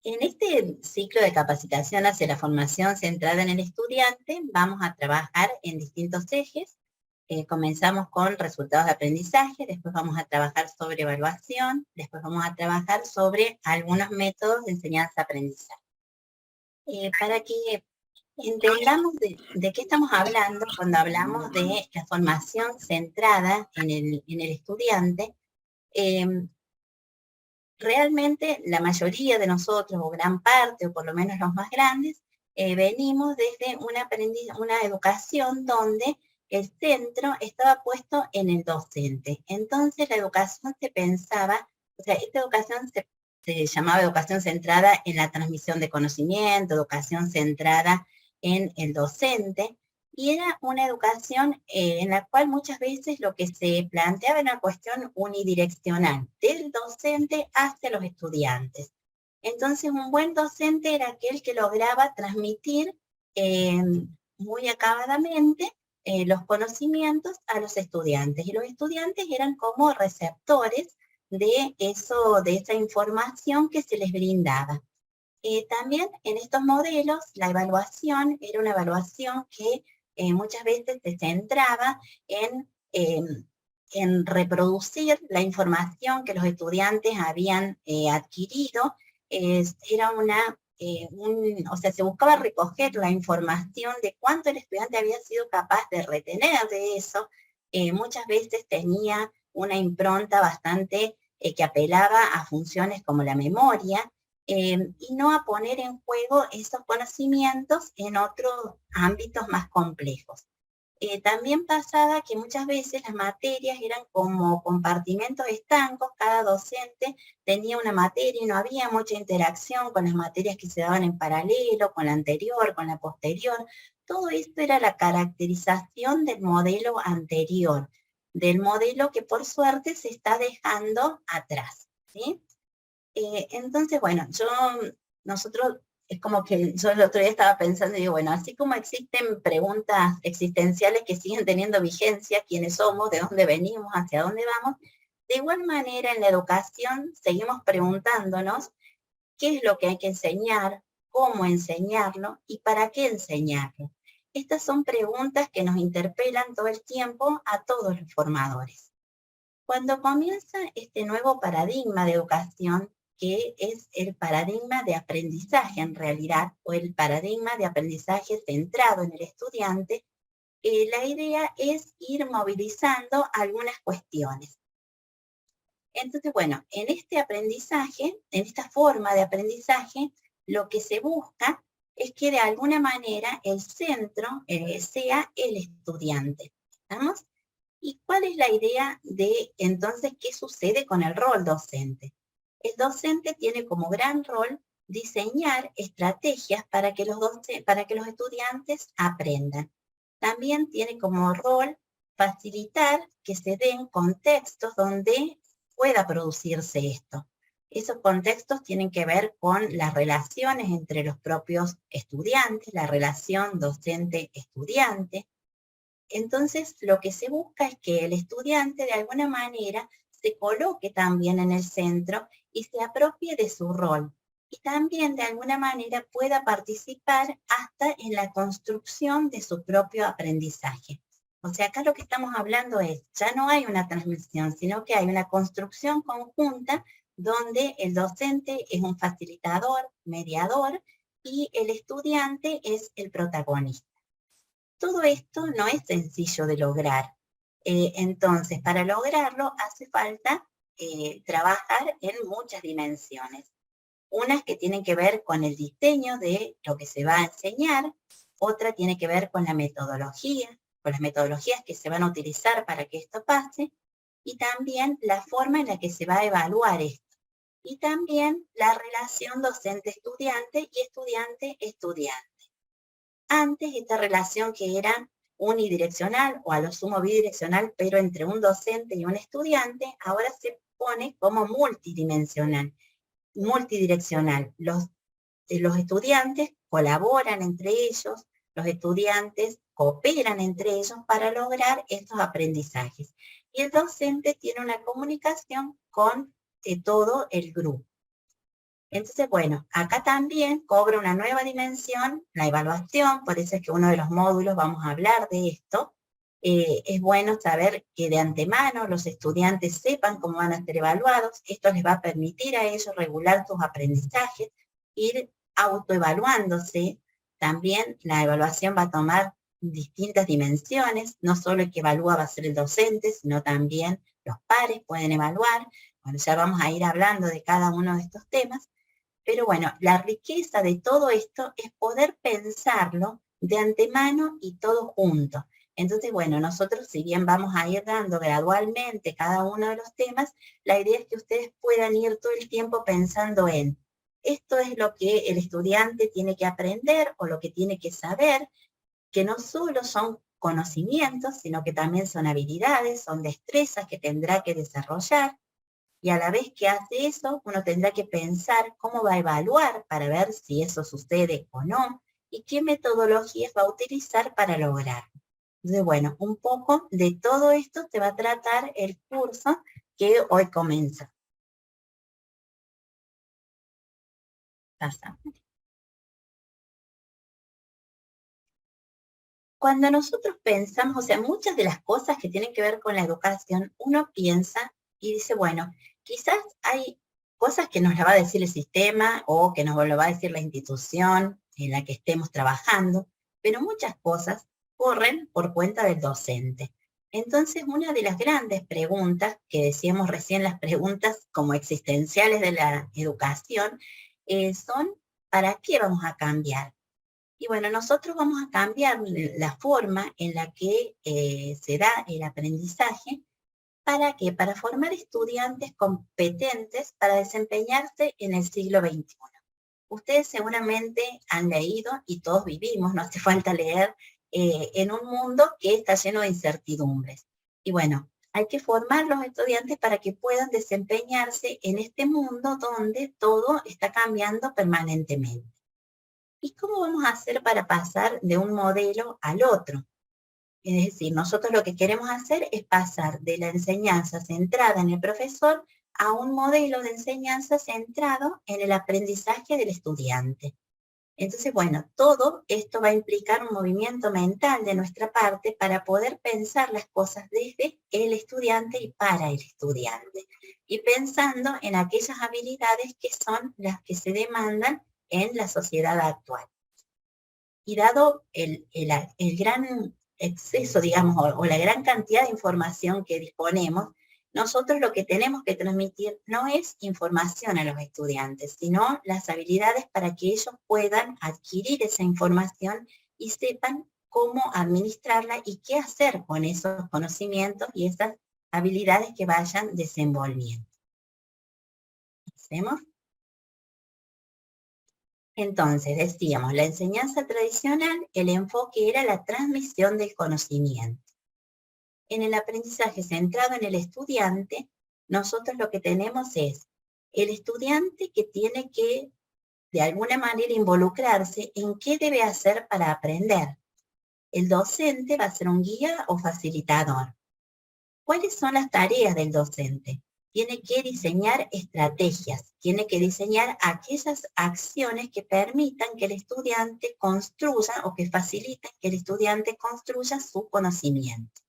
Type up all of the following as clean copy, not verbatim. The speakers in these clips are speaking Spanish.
En este ciclo de capacitación hacia la formación centrada en el estudiante, vamos a trabajar en distintos ejes. Comenzamos con resultados de aprendizaje, después vamos a trabajar sobre evaluación, después vamos a trabajar sobre algunos métodos de enseñanza-aprendizaje. Para que entendamos de qué estamos hablando cuando hablamos de la formación centrada en el estudiante, realmente la mayoría de nosotros, o gran parte, o por lo menos los más grandes, venimos desde una educación donde el centro estaba puesto en el docente. Entonces la educación se pensaba, o sea, esta educación se llamaba educación centrada en la transmisión de conocimiento, educación centrada en el docente, y era una educación en la cual muchas veces lo que se planteaba era una cuestión unidireccional, del docente hacia los estudiantes. Entonces, un buen docente era aquel que lograba transmitir muy acabadamente los conocimientos a los estudiantes, y los estudiantes eran como receptores de esa información que se les brindaba. También en estos modelos, la evaluación era una evaluación que muchas veces se centraba en reproducir la información que los estudiantes habían adquirido. Era o sea, se buscaba recoger la información de cuánto el estudiante había sido capaz de retener de eso. Muchas veces tenía una impronta bastante que apelaba a funciones como la memoria, y no a poner en juego esos conocimientos en otros ámbitos más complejos. También pasaba que muchas veces las materias eran como compartimentos estancos, cada docente tenía una materia y no había mucha interacción con las materias que se daban en paralelo, con la anterior, con la posterior. Todo esto era la caracterización del modelo anterior, del modelo que por suerte se está dejando atrás, ¿sí? Entonces, bueno, nosotros, es como que yo el otro día estaba pensando y digo, bueno, así como existen preguntas existenciales que siguen teniendo vigencia, quiénes somos, de dónde venimos, hacia dónde vamos, de igual manera en la educación seguimos preguntándonos qué es lo que hay que enseñar, cómo enseñarlo y para qué enseñarlo. Estas son preguntas que nos interpelan todo el tiempo a todos los formadores. Cuando comienza este nuevo paradigma de educación, que es el paradigma de aprendizaje en realidad, o el paradigma de aprendizaje centrado en el estudiante, la idea es ir movilizando algunas cuestiones. Entonces, bueno, en este aprendizaje, en esta forma de aprendizaje, lo que se busca es que de alguna manera el centro sea el estudiante. ¿Estamos? ¿Y cuál es la idea de entonces qué sucede con el rol docente? El docente tiene como gran rol diseñar estrategias para que los estudiantes aprendan. También tiene como rol facilitar que se den contextos donde pueda producirse esto. Esos contextos tienen que ver con las relaciones entre los propios estudiantes, la relación docente-estudiante. Entonces, lo que se busca es que el estudiante de alguna manera se coloque también en el centro y se apropie de su rol. Y también de alguna manera pueda participar hasta en la construcción de su propio aprendizaje. O sea, acá lo que estamos hablando es, ya no hay una transmisión, sino que hay una construcción conjunta donde el docente es un facilitador, mediador, y el estudiante es el protagonista. Todo esto no es sencillo de lograr. Entonces, para lograrlo hace falta trabajar en muchas dimensiones. Unas que tienen que ver con el diseño de lo que se va a enseñar, otra tiene que ver con la metodología, con las metodologías que se van a utilizar para que esto pase, y también la forma en la que se va a evaluar esto. Y también la relación docente-estudiante y estudiante-estudiante. Antes esta relación que era unidireccional o a lo sumo bidireccional, pero entre un docente y un estudiante, ahora se pone como multidireccional. Los estudiantes colaboran entre ellos, los estudiantes cooperan entre ellos para lograr estos aprendizajes. Y el docente tiene una comunicación con todo el grupo. Entonces, bueno, acá también cobra una nueva dimensión la evaluación, por eso es que uno de los módulos vamos a hablar de esto. Es bueno saber que de antemano los estudiantes sepan cómo van a ser evaluados. Esto les va a permitir a ellos regular sus aprendizajes, ir autoevaluándose. También la evaluación va a tomar distintas dimensiones, no solo el que evalúa va a ser el docente, sino también los pares pueden evaluar. Bueno, ya vamos a ir hablando de cada uno de estos temas. Pero bueno, la riqueza de todo esto es poder pensarlo de antemano y todo junto. Entonces, bueno, nosotros si bien vamos a ir dando gradualmente cada uno de los temas, la idea es que ustedes puedan ir todo el tiempo pensando en esto es lo que el estudiante tiene que aprender o lo que tiene que saber, que no solo son conocimientos, sino que también son habilidades, son destrezas que tendrá que desarrollar. Y a la vez que hace eso, uno tendrá que pensar cómo va a evaluar para ver si eso sucede o no, y qué metodologías va a utilizar para lograrlo. Entonces, bueno, un poco de todo esto te va a tratar el curso que hoy comienza. Cuando nosotros pensamos, o sea, muchas de las cosas que tienen que ver con la educación, uno piensa y dice, bueno, quizás hay cosas que nos las va a decir el sistema o que nos lo va a decir la institución en la que estemos trabajando, pero muchas cosas corren por cuenta del docente. Entonces, una de las grandes preguntas, que decíamos recién, las preguntas como existenciales de la educación, son, ¿para qué vamos a cambiar? Y bueno, nosotros vamos a cambiar la forma en la que se da el aprendizaje. ¿Para qué? Para formar estudiantes competentes para desempeñarse en el siglo XXI. Ustedes seguramente han leído, y todos vivimos, no hace falta leer, en un mundo que está lleno de incertidumbres. Y bueno, hay que formar los estudiantes para que puedan desempeñarse en este mundo donde todo está cambiando permanentemente. ¿Y cómo vamos a hacer para pasar de un modelo al otro? Es decir, nosotros lo que queremos hacer es pasar de la enseñanza centrada en el profesor a un modelo de enseñanza centrado en el aprendizaje del estudiante. Entonces, bueno, todo esto va a implicar un movimiento mental de nuestra parte para poder pensar las cosas desde el estudiante y para el estudiante. Y pensando en aquellas habilidades que son las que se demandan en la sociedad actual. Y dado el gran exceso, digamos, o la gran cantidad de información que disponemos, nosotros lo que tenemos que transmitir no es información a los estudiantes, sino las habilidades para que ellos puedan adquirir esa información y sepan cómo administrarla y qué hacer con esos conocimientos y esas habilidades que vayan desenvolviendo. ¿Hacemos? Entonces, decíamos, la enseñanza tradicional, el enfoque era la transmisión del conocimiento. En el aprendizaje centrado en el estudiante, nosotros lo que tenemos es el estudiante que tiene que, de alguna manera, involucrarse en qué debe hacer para aprender. El docente va a ser un guía o facilitador. ¿Cuáles son las tareas del docente? Tiene que diseñar estrategias, tiene que diseñar aquellas acciones que permitan que el estudiante construya o que faciliten que el estudiante construya su conocimiento.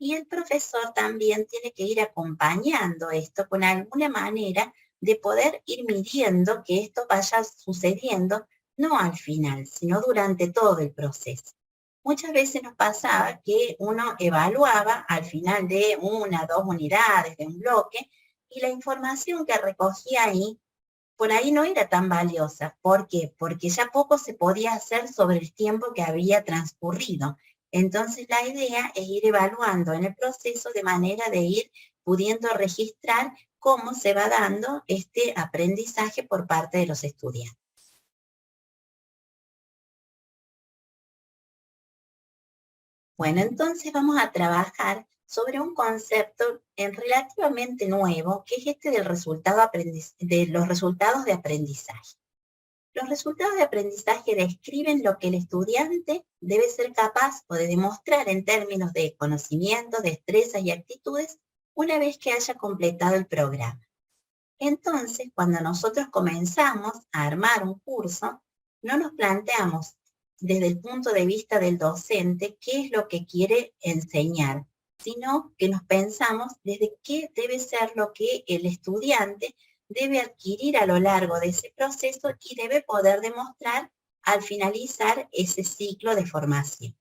Y el profesor también tiene que ir acompañando esto con alguna manera de poder ir midiendo que esto vaya sucediendo, no al final, sino durante todo el proceso. Muchas veces nos pasaba que uno evaluaba al final de 1, 2 unidades de un bloque y la información que recogía ahí, por ahí no era tan valiosa. ¿Por qué? Porque ya poco se podía hacer sobre el tiempo que había transcurrido. Entonces la idea es ir evaluando en el proceso de manera de ir pudiendo registrar cómo se va dando este aprendizaje por parte de los estudiantes. Bueno, entonces vamos a trabajar sobre un concepto relativamente nuevo, que es este del de los resultados de aprendizaje. Los resultados de aprendizaje describen lo que el estudiante debe ser capaz o de demostrar en términos de conocimientos, destrezas y actitudes una vez que haya completado el programa. Entonces, cuando nosotros comenzamos a armar un curso, no nos planteamos desde el punto de vista del docente qué es lo que quiere enseñar, sino que nos pensamos desde qué debe ser lo que el estudiante debe adquirir a lo largo de ese proceso y debe poder demostrar al finalizar ese ciclo de formación.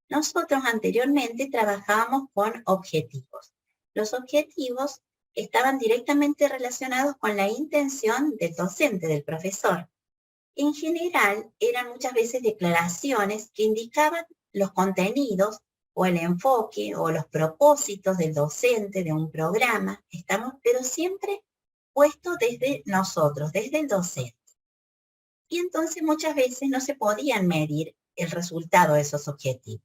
Nosotros anteriormente trabajábamos con objetivos. Los objetivos estaban directamente relacionados con la intención del docente, del profesor. En general, eran muchas veces declaraciones que indicaban los contenidos o el enfoque o los propósitos del docente de un programa, pero siempre puesto desde nosotros, desde el docente. Y entonces muchas veces no se podían medir el resultado de esos objetivos.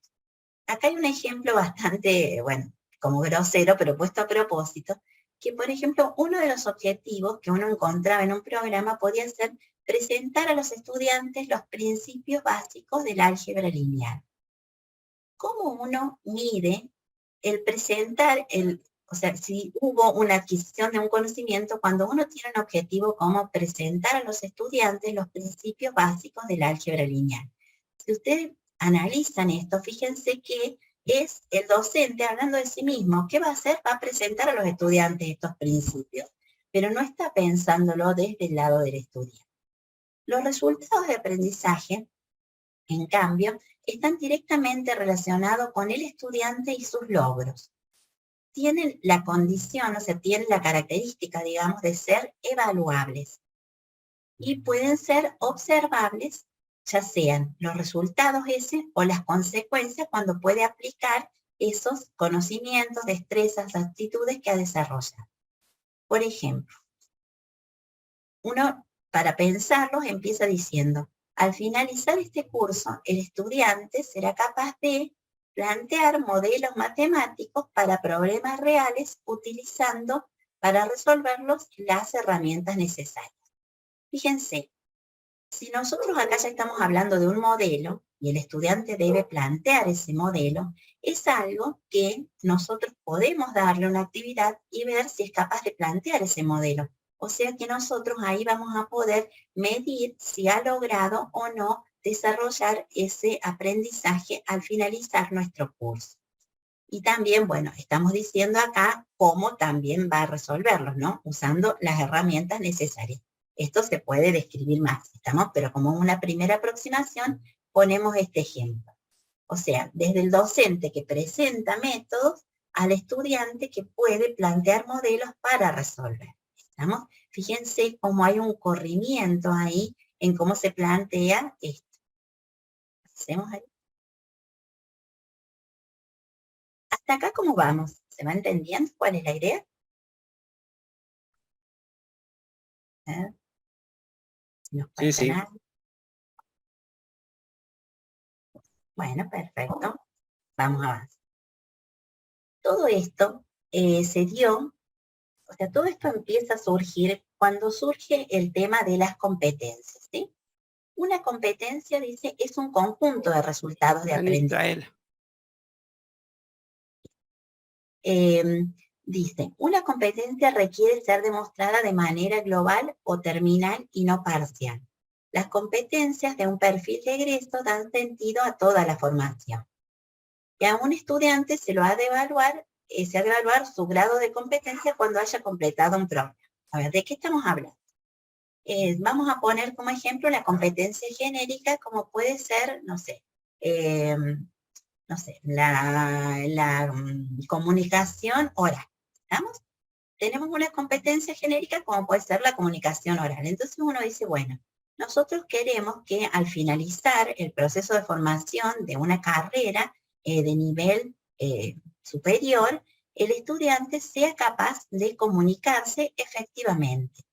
Acá hay un ejemplo bastante, bueno, como grosero, pero puesto a propósito, que por ejemplo, uno de los objetivos que uno encontraba en un programa podía ser presentar a los estudiantes los principios básicos del álgebra lineal. ¿Cómo uno mide el presentar, o sea, si hubo una adquisición de un conocimiento cuando uno tiene un objetivo como presentar a los estudiantes los principios básicos del álgebra lineal? Si ustedes analizan esto, fíjense que es el docente hablando de sí mismo. ¿Qué va a hacer? Va a presentar a los estudiantes estos principios, pero no está pensándolo desde el lado del estudiante. Los resultados de aprendizaje, en cambio, están directamente relacionados con el estudiante y sus logros. Tienen la condición, o sea, tienen la característica, digamos, de ser evaluables y pueden ser observables, ya sean los resultados ese o las consecuencias cuando puede aplicar esos conocimientos, destrezas, actitudes que ha desarrollado. Por ejemplo, uno para pensarlos empieza diciendo, al finalizar este curso, el estudiante será capaz de plantear modelos matemáticos para problemas reales utilizando para resolverlos las herramientas necesarias. Fíjense, si nosotros acá ya estamos hablando de un modelo y el estudiante debe plantear ese modelo, es algo que nosotros podemos darle una actividad y ver si es capaz de plantear ese modelo. O sea que nosotros ahí vamos a poder medir si ha logrado o no desarrollar ese aprendizaje al finalizar nuestro curso. Y también, bueno, estamos diciendo acá cómo también va a resolverlos, ¿no? Usando las herramientas necesarias. Esto se puede describir más, pero como una primera aproximación ponemos este ejemplo. O sea, desde el docente que presenta métodos al estudiante que puede plantear modelos para resolver. ¿Estamos? Fíjense cómo hay un corrimiento ahí en cómo se plantea esto. ¿Hacemos ahí? Hasta acá, ¿cómo vamos? ¿Se va entendiendo cuál es la idea? Sí, sí. Bueno, perfecto. Vamos a avanzar. Todo esto se dio, o sea, todo esto empieza a surgir cuando surge el tema de las competencias, ¿sí? Una competencia, dice, es un conjunto de resultados de aprendizaje. Dice, una competencia requiere ser demostrada de manera global o terminal y no parcial. Las competencias de un perfil de egreso dan sentido a toda la formación. Y a un estudiante se ha de evaluar su grado de competencia cuando haya completado un programa. A ver, ¿de qué estamos hablando? Vamos a poner como ejemplo la competencia genérica, como puede ser, la comunicación oral. ¿Estamos? Tenemos una competencia genérica como puede ser la comunicación oral. Entonces uno dice, bueno, nosotros queremos que al finalizar el proceso de formación de una carrera de nivel superior, el estudiante sea capaz de comunicarse efectivamente.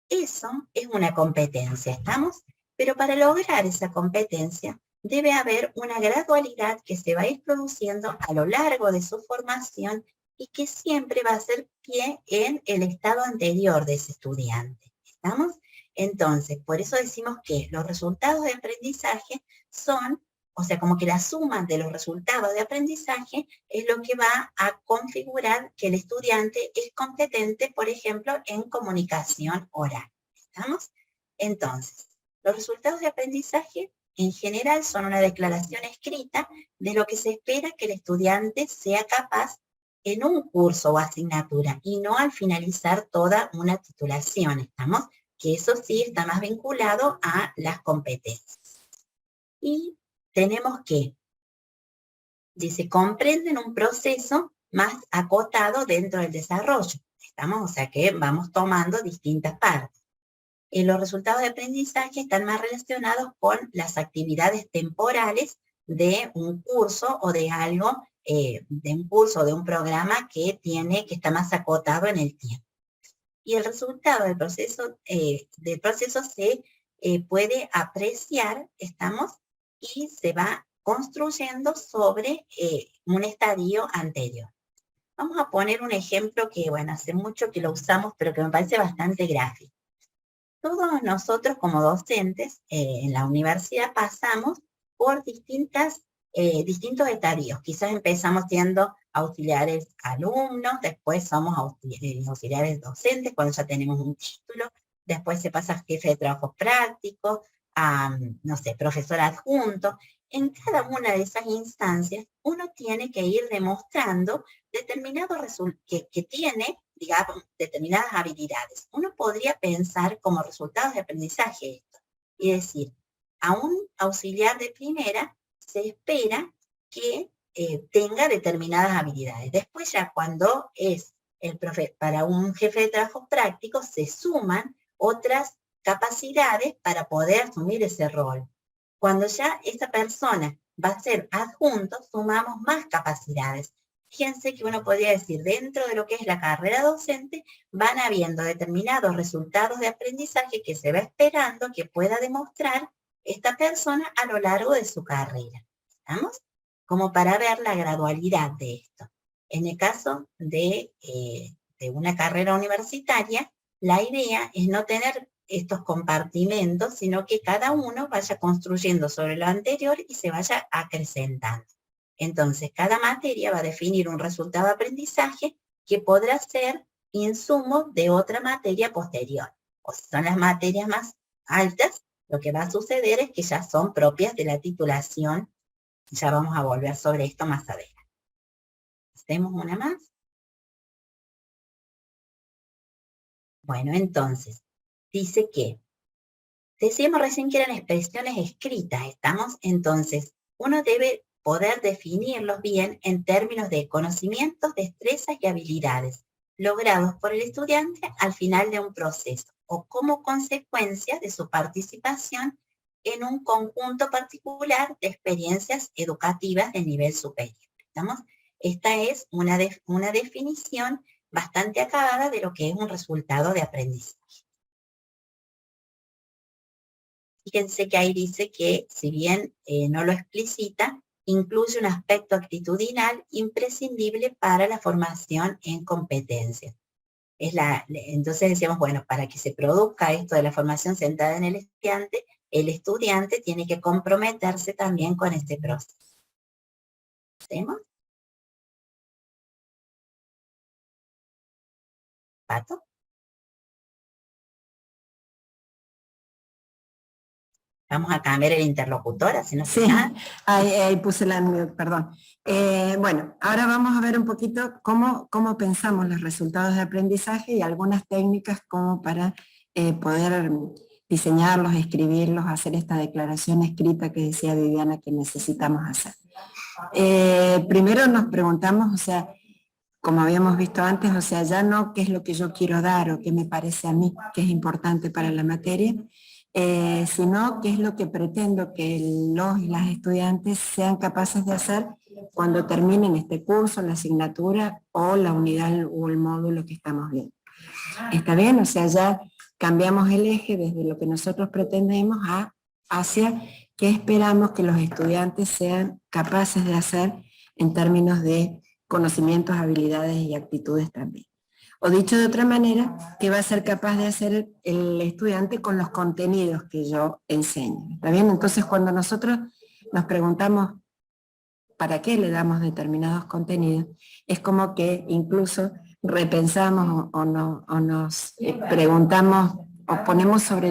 Eso es una competencia, ¿estamos? Pero para lograr esa competencia debe haber una gradualidad que se va a ir produciendo a lo largo de su formación y que siempre va a hacer pie en el estado anterior de ese estudiante. ¿Estamos? Entonces, por eso decimos que los resultados de aprendizaje son o sea, como que la suma de los resultados de aprendizaje es lo que va a configurar que el estudiante es competente, por ejemplo, en comunicación oral. ¿Estamos? Entonces, los resultados de aprendizaje en general son una declaración escrita de lo que se espera que el estudiante sea capaz en un curso o asignatura y no al finalizar toda una titulación, ¿estamos? Que eso sí está más vinculado a las competencias. Y tenemos que, dice, comprenden un proceso más acotado dentro del desarrollo. ¿Estamos? O sea que vamos tomando distintas partes. Los resultados de aprendizaje están más relacionados con las actividades temporales de un curso o de algo, de un curso o de un programa que está más acotado en el tiempo. Y el resultado del proceso se puede apreciar, ¿estamos? Y se va construyendo sobre un estadio anterior. Vamos a poner un ejemplo que, bueno, hace mucho que lo usamos, pero que me parece bastante gráfico. Todos nosotros como docentes en la universidad pasamos por distintos estadios. Quizás empezamos siendo auxiliares alumnos, después somos auxiliares docentes cuando ya tenemos un título, después se pasa a jefe de trabajo práctico, a, no sé, profesor adjunto. En cada una de esas instancias uno tiene que ir demostrando determinados resultados que tiene, digamos, determinadas habilidades. Uno podría pensar como resultados de aprendizaje esto y decir, a un auxiliar de primera se espera que tenga determinadas habilidades. Después ya cuando es para un jefe de trabajo práctico se suman otras capacidades para poder asumir ese rol. Cuando ya esa persona va a ser adjunto, sumamos más capacidades. Fíjense que uno podría decir, dentro de lo que es la carrera docente, van habiendo determinados resultados de aprendizaje que se va esperando que pueda demostrar esta persona a lo largo de su carrera. ¿Estamos? Como para ver la gradualidad de esto. En el caso de una carrera universitaria, la idea es no tener estos compartimentos, sino que cada uno vaya construyendo sobre lo anterior y se vaya acrecentando. Entonces, cada materia va a definir un resultado de aprendizaje que podrá ser insumo de otra materia posterior. O si son las materias más altas, lo que va a suceder es que ya son propias de la titulación. Ya vamos a volver sobre esto más adelante. ¿Hacemos una más? Bueno, entonces, dice que, decíamos recién que eran expresiones escritas, ¿estamos? Entonces, uno debe poder definirlos bien en términos de conocimientos, destrezas y habilidades logrados por el estudiante al final de un proceso o como consecuencia de su participación en un conjunto particular de experiencias educativas de nivel superior. ¿Estamos? Esta es una definición bastante acabada de lo que es un resultado de aprendizaje. Fíjense que ahí dice que, si bien no lo explicita, incluye un aspecto actitudinal imprescindible para la formación en competencias. Entonces decíamos, bueno, para que se produzca esto de la formación centrada en el estudiante tiene que comprometerse también con este proceso. ¿Hacemos? ¿Pato? Vamos a cambiar el interlocutor, así no se nada. Ahí puse la mute, perdón. Bueno, ahora vamos a ver un poquito cómo pensamos los resultados de aprendizaje y algunas técnicas como para poder diseñarlos, escribirlos, hacer esta declaración escrita que decía Viviana que necesitamos hacer. Primero nos preguntamos, o sea, como habíamos visto antes, o sea, ya no qué es lo que yo quiero dar o qué me parece a mí que es importante para la materia, sino qué es lo que pretendo que los y las estudiantes sean capaces de hacer cuando terminen este curso, la asignatura o la unidad o el módulo que estamos viendo. ¿Está bien? O sea, ya cambiamos el eje desde lo que nosotros pretendemos hacia qué esperamos que los estudiantes sean capaces de hacer en términos de conocimientos, habilidades y actitudes también. O dicho de otra manera, ¿qué va a ser capaz de hacer el estudiante con los contenidos que yo enseño? ¿Está bien? Entonces, cuando nosotros nos preguntamos para qué le damos determinados contenidos, es como que incluso repensamos o nos preguntamos o ponemos sobre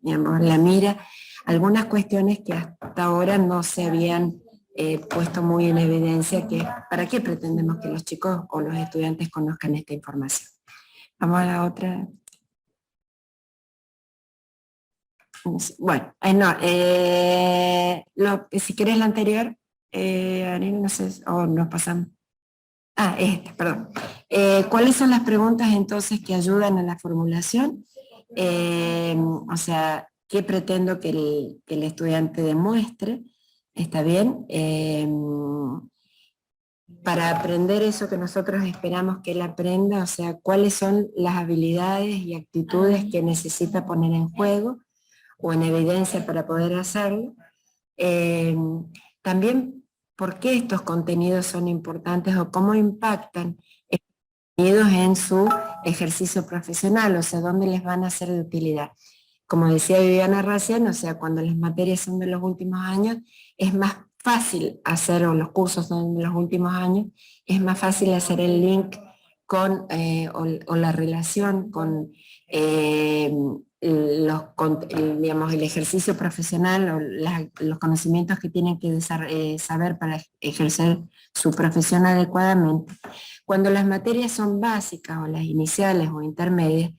digamos, la mira algunas cuestiones que hasta ahora no se habían puesto muy en evidencia, que para qué pretendemos que los chicos o los estudiantes conozcan esta información. Vamos a la otra. Bueno, si querés la anterior, Ariel, no sé, o nos pasamos. Perdón. ¿Cuáles son las preguntas entonces que ayudan a la formulación? O sea, ¿qué pretendo que el estudiante demuestre? ¿Está bien? Para aprender eso que nosotros esperamos que él aprenda, o sea, ¿cuáles son las habilidades y actitudes que necesita poner en juego o en evidencia para poder hacerlo? También, ¿por qué estos contenidos son importantes o cómo impactan estos contenidos en su ejercicio profesional? O sea, ¿dónde les van a ser de utilidad? Como decía Viviana recién, o sea, cuando las materias son de los últimos años, es más fácil hacer, o los cursos son de los últimos años, es más fácil hacer el link con, o la relación con digamos, el ejercicio profesional o los conocimientos que tienen que saber para ejercer su profesión adecuadamente. Cuando las materias son básicas o las iniciales o intermedias,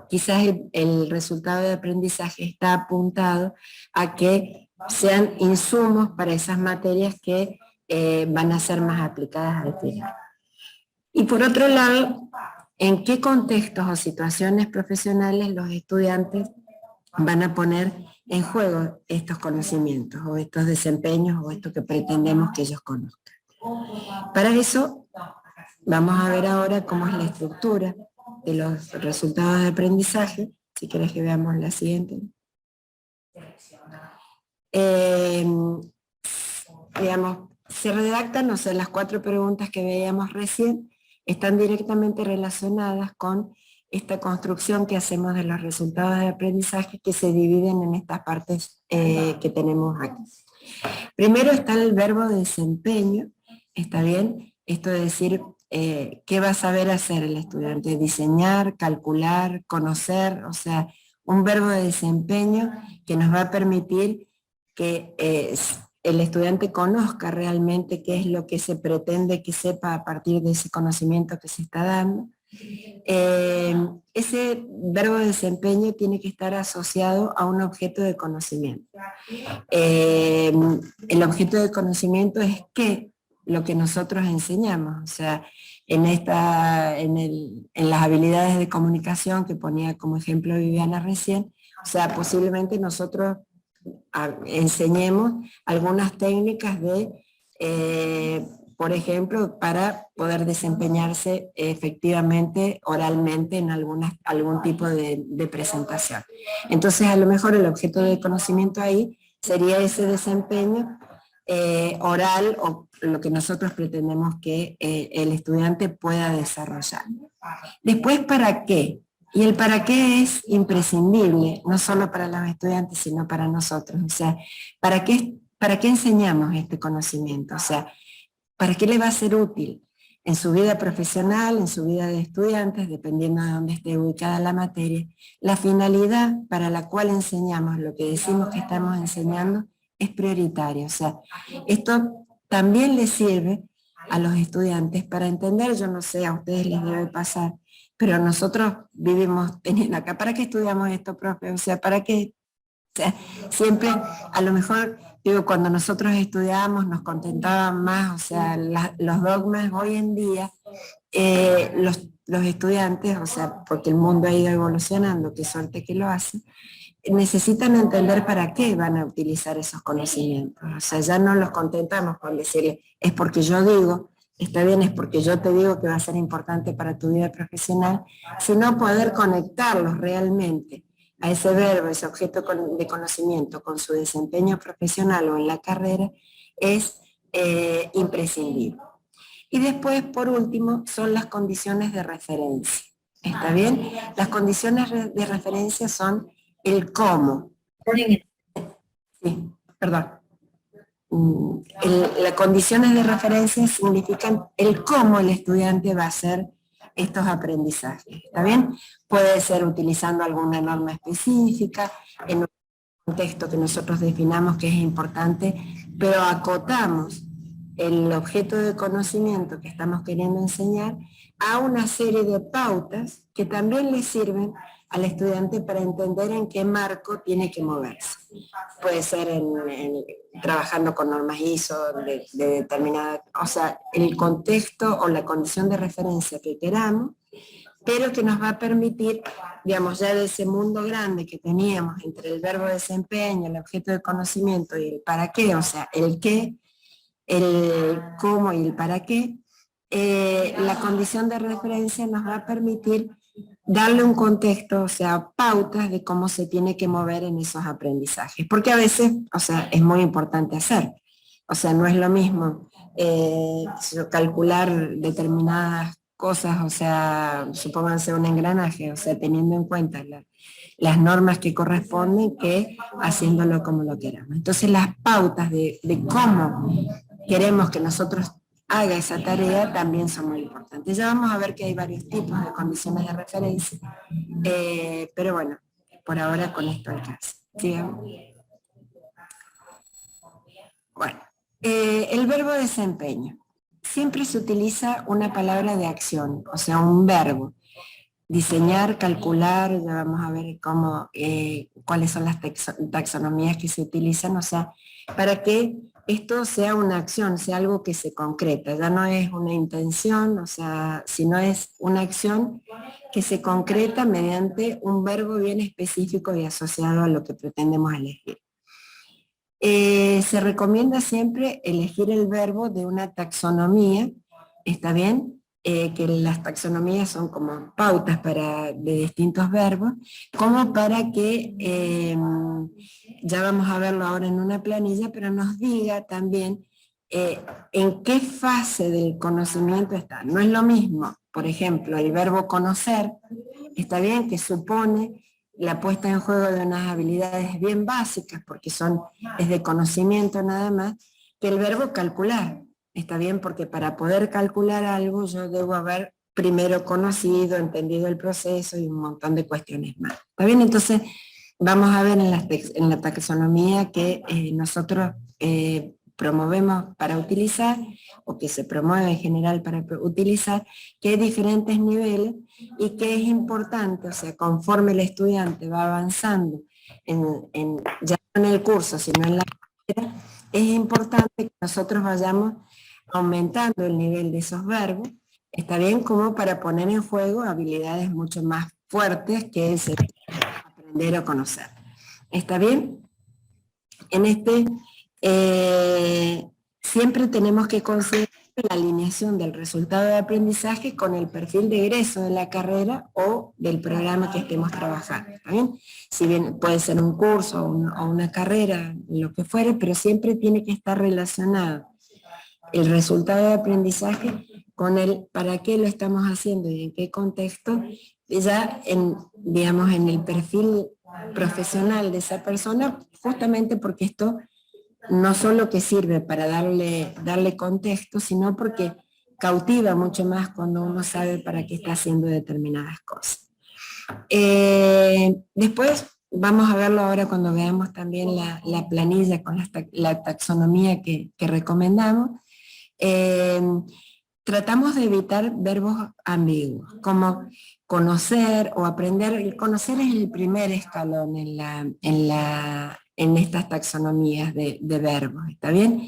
quizás el resultado de aprendizaje está apuntado a que sean insumos para esas materias que van a ser más aplicadas al final. Y por otro lado, ¿en qué contextos o situaciones profesionales los estudiantes van a poner en juego estos conocimientos o estos desempeños o esto que pretendemos que ellos conozcan? Para eso, vamos a ver ahora cómo es la estructura de los resultados de aprendizaje. Si querés que veamos la siguiente. Digamos, se redactan, o sea, las 4 preguntas que veíamos recién están directamente relacionadas con esta construcción que hacemos de los resultados de aprendizaje, que se dividen en estas partes que tenemos aquí. Primero está el verbo desempeño, ¿está bien? Esto de decir, ¿qué va a saber hacer el estudiante? Diseñar, calcular, conocer, o sea, un verbo de desempeño que nos va a permitir que el estudiante conozca realmente qué es lo que se pretende que sepa a partir de ese conocimiento que se está dando. Ese verbo de desempeño tiene que estar asociado a un objeto de conocimiento. El objeto de conocimiento es qué, lo que nosotros enseñamos, o sea, en las habilidades de comunicación que ponía como ejemplo Viviana recién, o sea, posiblemente nosotros enseñemos algunas técnicas por ejemplo, para poder desempeñarse efectivamente oralmente en algún tipo de presentación. Entonces, a lo mejor el objeto de conocimiento ahí sería ese desempeño oral o lo que nosotros pretendemos que el estudiante pueda desarrollar. Después, ¿para qué? Y el para qué es imprescindible, no solo para los estudiantes, sino para nosotros. O sea, ¿para qué enseñamos este conocimiento? O sea, ¿para qué le va a ser útil en su vida profesional, en su vida de estudiantes, dependiendo de dónde esté ubicada la materia? La finalidad para la cual enseñamos lo que decimos que estamos enseñando es prioritaria. O sea, esto también les sirve a los estudiantes para entender, yo no sé, a ustedes les debe pasar, pero nosotros vivimos teniendo acá, ¿para qué estudiamos esto, profe? O sea, ¿para qué? O sea, siempre, a lo mejor, digo, cuando nosotros estudiábamos nos contentaban más, o sea, los dogmas hoy en día, los estudiantes, o sea, porque el mundo ha ido evolucionando, qué suerte que lo hace, necesitan entender para qué van a utilizar esos conocimientos. O sea, ya no los contentamos con decirle, es porque yo digo, está bien, es porque yo te digo que va a ser importante para tu vida profesional, sino poder conectarlos realmente a ese verbo, ese objeto de conocimiento con su desempeño profesional o en la carrera, es imprescindible. Y después, por último, son las condiciones de referencia. ¿Está bien? Las condiciones de referencia son el cómo. Sí, perdón. las condiciones de referencia significan el cómo el estudiante va a hacer estos aprendizajes, ¿está bien? Puede ser utilizando alguna norma específica, en un contexto que nosotros definamos que es importante, pero acotamos el objeto de conocimiento que estamos queriendo enseñar a una serie de pautas que también le sirven al estudiante para entender en qué marco tiene que moverse. Puede ser trabajando con normas ISO de determinada, o sea, el contexto o la condición de referencia que queramos, pero que nos va a permitir, digamos, ya de ese mundo grande que teníamos entre el verbo desempeño, el objeto de conocimiento y el para qué, o sea, el qué, el cómo y el para qué, la condición de referencia nos va a permitir darle un contexto, o sea, pautas de cómo se tiene que mover en esos aprendizajes. Porque a veces, o sea, es muy importante hacer. O sea, no es lo mismo calcular determinadas cosas, o sea, supónganse un engranaje, o sea, teniendo en cuenta las normas que corresponden que haciéndolo como lo queramos. Entonces las pautas de cómo queremos que nosotros haga esa tarea también son muy importantes. Ya vamos a ver que hay varios tipos de condiciones de referencia, pero bueno, por ahora con esto alcanza. Sigamos. Bueno, el verbo desempeño. Siempre se utiliza una palabra de acción, o sea, un verbo. Diseñar, calcular, ya vamos a ver cómo, cuáles son las taxonomías que se utilizan, o sea, para que esto sea una acción, sea algo que se concreta, ya no es una intención, o sea, sino es una acción que se concreta mediante un verbo bien específico y asociado a lo que pretendemos elegir. Se recomienda siempre elegir el verbo de una taxonomía, ¿está bien? Que las taxonomías son como pautas de distintos verbos, como para que, ya vamos a verlo ahora en una planilla, pero nos diga también en qué fase del conocimiento está. No es lo mismo, por ejemplo, el verbo conocer, está bien, que supone la puesta en juego de unas habilidades bien básicas, porque es de conocimiento nada más, que el verbo calcular. Está bien, porque para poder calcular algo yo debo haber primero conocido, entendido el proceso y un montón de cuestiones más. ¿Está bien? Entonces, vamos a ver en la taxonomía que nosotros promovemos para utilizar, o que se promueve en general para utilizar, que hay diferentes niveles y que es importante, o sea, conforme el estudiante va avanzando, ya no en el curso, sino en la carrera, es importante que nosotros vayamos aumentando el nivel de esos verbos, está bien, como para poner en juego habilidades mucho más fuertes que es aprender o conocer. ¿Está bien? En siempre tenemos que considerar la alineación del resultado de aprendizaje con el perfil de egreso de la carrera o del programa que estemos trabajando, ¿está bien? Si bien puede ser un curso o una carrera, lo que fuere, pero siempre tiene que estar relacionado el resultado de aprendizaje con el para qué lo estamos haciendo y en qué contexto, ya digamos, en el perfil profesional de esa persona, justamente porque esto no solo que sirve para darle contexto, sino porque cautiva mucho más cuando uno sabe para qué está haciendo determinadas cosas. Después vamos a verlo ahora cuando veamos también la planilla con la taxonomía que recomendamos. Tratamos de evitar verbos ambiguos, como conocer o aprender. El conocer es el primer escalón en estas taxonomías de verbos, ¿está bien?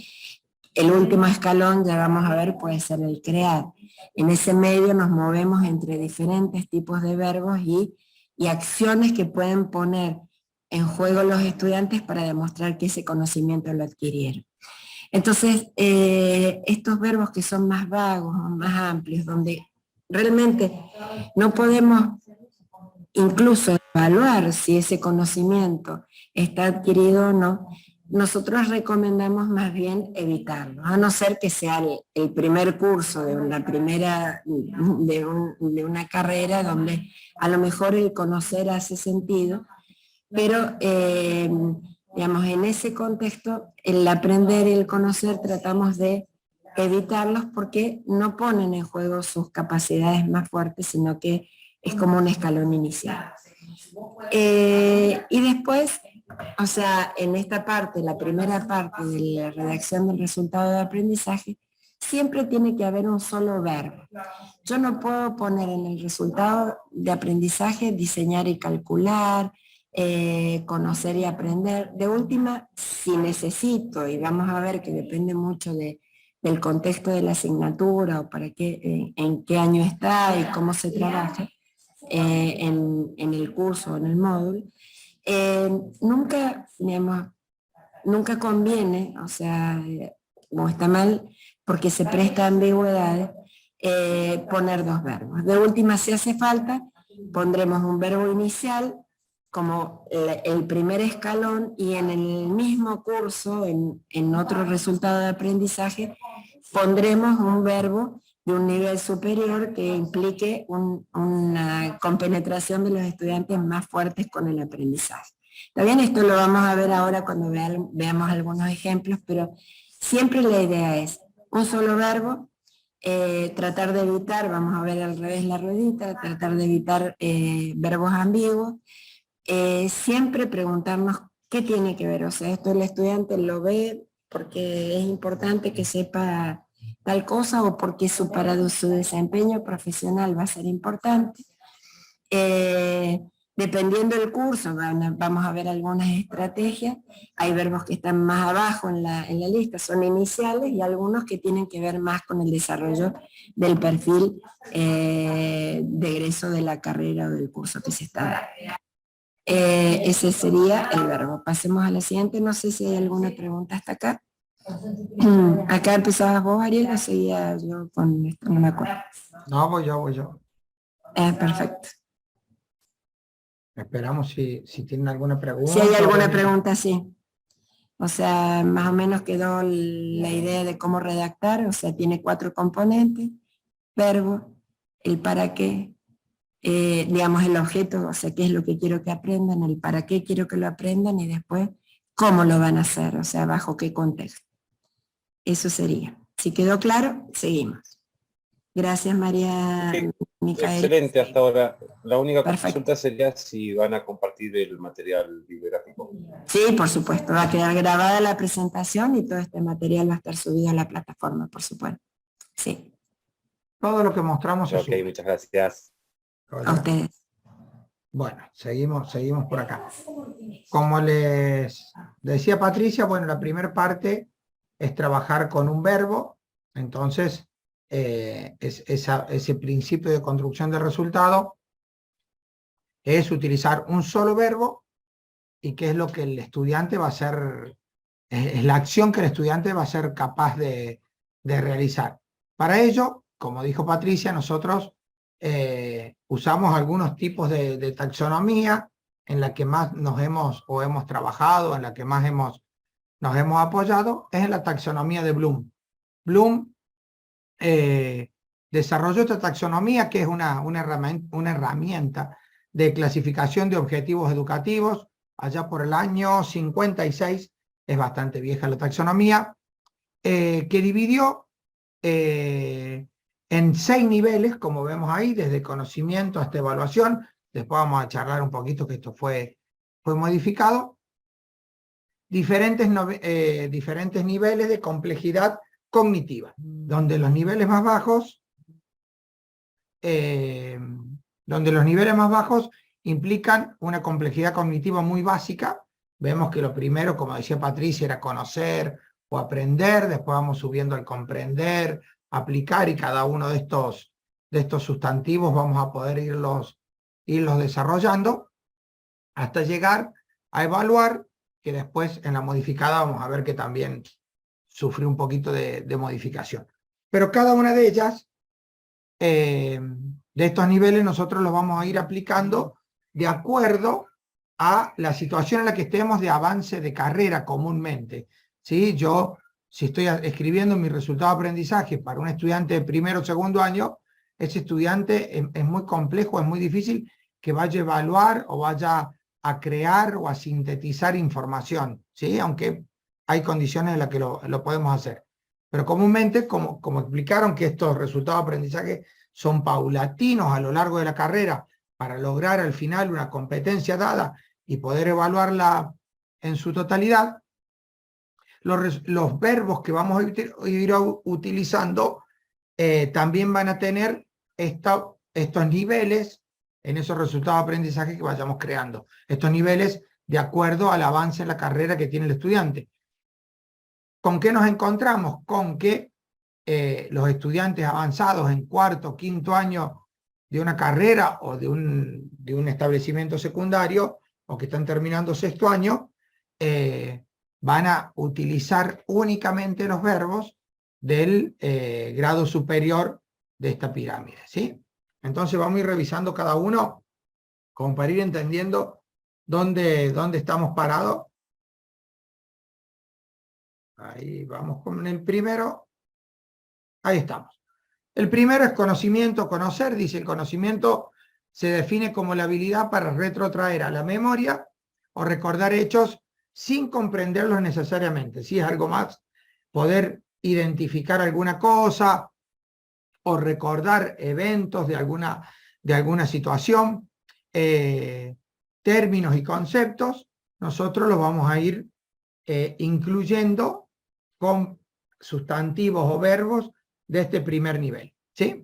El último escalón, ya vamos a ver, puede ser el crear. En ese medio nos movemos entre diferentes tipos de verbos y acciones que pueden poner en juego los estudiantes para demostrar que ese conocimiento lo adquirieron. Entonces, estos verbos que son más vagos, más amplios, donde realmente no podemos incluso evaluar si ese conocimiento está adquirido o no, nosotros recomendamos más bien evitarlo, a no ser que sea el primer curso de una carrera donde a lo mejor el conocer hace sentido, pero digamos, en ese contexto, el aprender y el conocer tratamos de evitarlos porque no ponen en juego sus capacidades más fuertes, sino que es como un escalón inicial. Y después, o sea, en esta parte, la primera parte de la redacción del resultado de aprendizaje, siempre tiene que haber un solo verbo. Yo no puedo poner en el resultado de aprendizaje diseñar y calcular, conocer y aprender. De última, si necesito, y vamos a ver que depende mucho del contexto de la asignatura o para qué, en qué año está y cómo se trabaja en el curso o en el módulo, nunca, digamos, nunca conviene, o sea, o está mal, porque se presta ambigüedades, poner dos verbos. De última, si hace falta, pondremos un verbo inicial como el primer escalón y en el mismo curso, en otro resultado de aprendizaje, pondremos un verbo de un nivel superior que implique una compenetración de los estudiantes más fuertes con el aprendizaje. También esto lo vamos a ver ahora cuando veamos algunos ejemplos, pero siempre la idea es un solo verbo, tratar de evitar, vamos a ver al revés la ruedita, tratar de evitar verbos ambiguos, siempre preguntarnos qué tiene que ver, o sea, esto el estudiante lo ve porque es importante que sepa tal cosa o porque para su desempeño profesional va a ser importante. Dependiendo del curso, vamos a ver algunas estrategias. Hay verbos que están más abajo en la lista, son iniciales, y algunos que tienen que ver más con el desarrollo del perfil de egreso de la carrera o del curso que se está dando. Ese sería el verbo. Pasemos a la siguiente. No sé si hay alguna pregunta hasta acá. Acá empezabas vos, Ariel, o seguía yo con esto, no me acuerdo. No, voy yo. Perfecto. Esperamos si tienen alguna pregunta. Si hay alguna pregunta, sí. O sea, más o menos quedó la idea de cómo redactar, o sea, tiene 4 componentes: verbo, el para qué, digamos el objeto, o sea, qué es lo que quiero que aprendan, el para qué quiero que lo aprendan y después cómo lo van a hacer, o sea, bajo qué contexto. Eso sería. Si quedó claro, seguimos. Gracias, María Micaela. Excelente hasta ahora. La única Perfecto. consulta sería si van a compartir el material bibliográfico. Sí, por supuesto, va a quedar grabada la presentación y todo este material va a estar subido a la plataforma, por supuesto. Sí. Todo lo que mostramos es Ok, muchas gracias. A ustedes. Bueno, seguimos por acá. Como les decía Patricia, bueno, la primera parte es trabajar con un verbo. Entonces, ese principio de construcción de resultado es utilizar un solo verbo, y qué es lo que el estudiante va a hacer, es la acción que el estudiante va a ser capaz de realizar. Para ello, como dijo Patricia, nosotros usamos algunos tipos de taxonomía en la que más hemos trabajado, en la que más nos hemos apoyado, es en la taxonomía de Bloom. Bloom desarrolló esta taxonomía, que es una herramienta de clasificación de objetivos educativos, allá por el año 56, es bastante vieja la taxonomía, que dividió en 6 niveles, como vemos ahí, desde conocimiento hasta evaluación. Después vamos a charlar un poquito que esto fue modificado. Diferentes niveles de complejidad cognitiva, donde los niveles más bajos implican una complejidad cognitiva muy básica. Vemos que lo primero, como decía Patricia, era conocer o aprender, después vamos subiendo al comprender, aplicar, y cada uno de estos sustantivos vamos a poder irlos desarrollando hasta llegar a evaluar, que después en la modificada vamos a ver que también sufrió un poquito de modificación. Pero cada una de ellas, de estos niveles, nosotros los vamos a ir aplicando de acuerdo a la situación en la que estemos de avance de carrera comúnmente. ¿Sí? Yo, si estoy escribiendo mi resultado de aprendizaje para un estudiante de primero o segundo año, ese estudiante es muy complejo, es muy difícil que vaya a evaluar o vaya a crear o a sintetizar información, ¿sí? Aunque hay condiciones en las que lo podemos hacer. Pero comúnmente, como explicaron que estos resultados de aprendizaje son paulatinos a lo largo de la carrera para lograr al final una competencia dada y poder evaluarla en su totalidad, los verbos que vamos a ir utilizando también van a tener estos niveles en esos resultados de aprendizaje que vayamos creando. Estos niveles de acuerdo al avance en la carrera que tiene el estudiante. ¿Con qué nos encontramos? Con que los estudiantes avanzados en cuarto, quinto año de una carrera o de un establecimiento secundario, o que están terminando sexto año, van a utilizar únicamente los verbos del grado superior de esta pirámide, ¿sí? Entonces vamos a ir revisando cada uno como para ir entendiendo dónde estamos parados. Ahí vamos con el primero. Ahí estamos. El primero es conocimiento, conocer. Dice, el conocimiento se define como la habilidad para retrotraer a la memoria o recordar hechos sin comprenderlos necesariamente. Si es algo más, poder identificar alguna cosa o recordar eventos de alguna situación, términos y conceptos, nosotros los vamos a ir incluyendo con sustantivos o verbos de este primer nivel, ¿sí?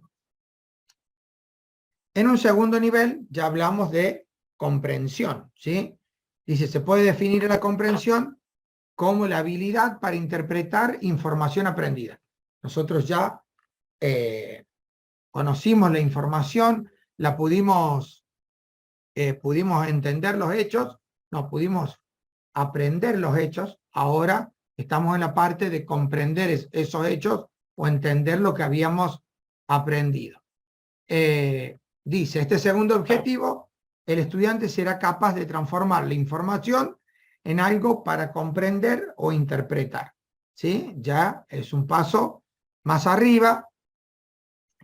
En un segundo nivel ya hablamos de comprensión, ¿sí? Dice, se puede definir la comprensión como la habilidad para interpretar información aprendida. Nosotros ya conocimos la información, la pudimos entender los hechos, no pudimos aprender los hechos, ahora estamos en la parte de comprender esos hechos o entender lo que habíamos aprendido. Dice, este segundo objetivo, el estudiante será capaz de transformar la información en algo para comprender o interpretar, ¿sí? Ya es un paso más arriba,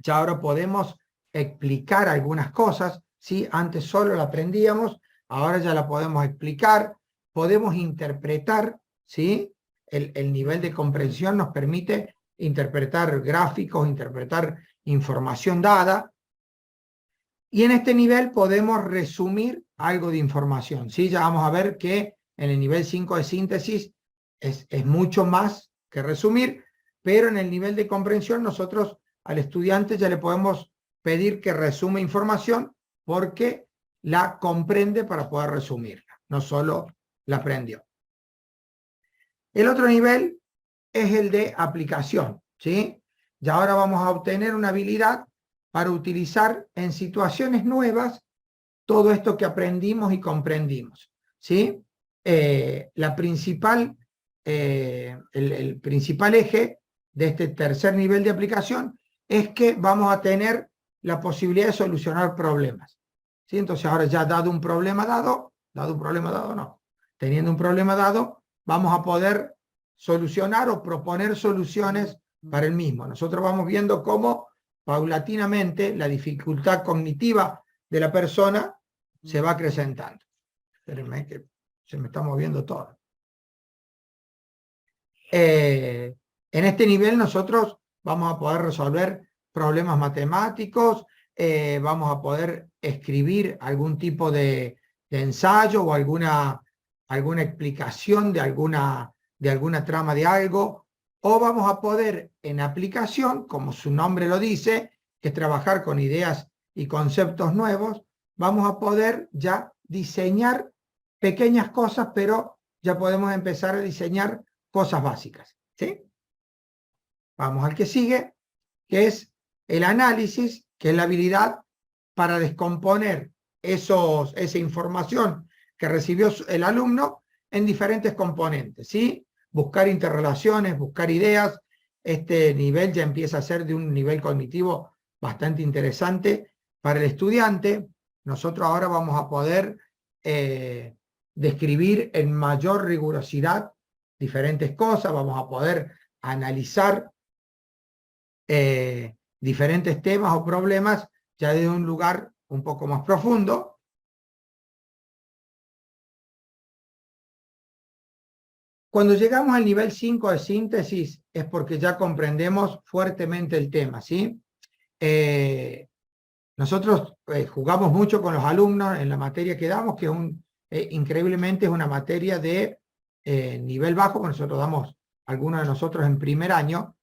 ya ahora podemos explicar algunas cosas, ¿sí? Antes solo la aprendíamos, ahora ya la podemos explicar, podemos interpretar, ¿sí? El nivel de comprensión nos permite interpretar gráficos, interpretar información dada, y en este nivel podemos resumir algo de información, ¿sí? Ya vamos a ver que en el nivel 5 de síntesis es mucho más que resumir, pero en el nivel de comprensión nosotros al estudiante ya le podemos pedir que resuma información porque la comprende para poder resumirla, no solo la aprendió. El otro nivel es el de aplicación, ¿sí? Y ahora vamos a obtener una habilidad para utilizar en situaciones nuevas todo esto que aprendimos y comprendimos, ¿sí? El principal eje de este tercer nivel de aplicación es que vamos a tener la posibilidad de solucionar problemas, ¿sí? Entonces ahora ya dado un problema dado no, teniendo un problema dado, vamos a poder solucionar o proponer soluciones para el mismo. Nosotros vamos viendo cómo paulatinamente la dificultad cognitiva de la persona se va acrecentando. Espérenme que se me está moviendo todo. En este nivel nosotros vamos a poder resolver problemas matemáticos, vamos a poder escribir algún tipo de ensayo o alguna explicación de alguna trama de algo, o vamos a poder en aplicación, como su nombre lo dice, que es trabajar con ideas y conceptos nuevos, vamos a poder ya diseñar pequeñas cosas, pero ya podemos empezar a diseñar cosas básicas, ¿sí? Vamos al que sigue, que es el análisis, que es la habilidad para descomponer esa información que recibió el alumno en diferentes componentes, ¿sí? Buscar interrelaciones, buscar ideas. Este nivel ya empieza a ser de un nivel cognitivo bastante interesante para el estudiante. Nosotros ahora vamos a poder describir en mayor rigurosidad diferentes cosas, vamos a poder analizar diferentes temas o problemas ya desde un lugar un poco más profundo. Cuando llegamos al nivel 5 de síntesis es porque ya comprendemos fuertemente el tema, ¿sí? Nosotros jugamos mucho con los alumnos en la materia que damos, que increíblemente es una materia de nivel bajo, que nosotros damos, algunos de nosotros en primer año,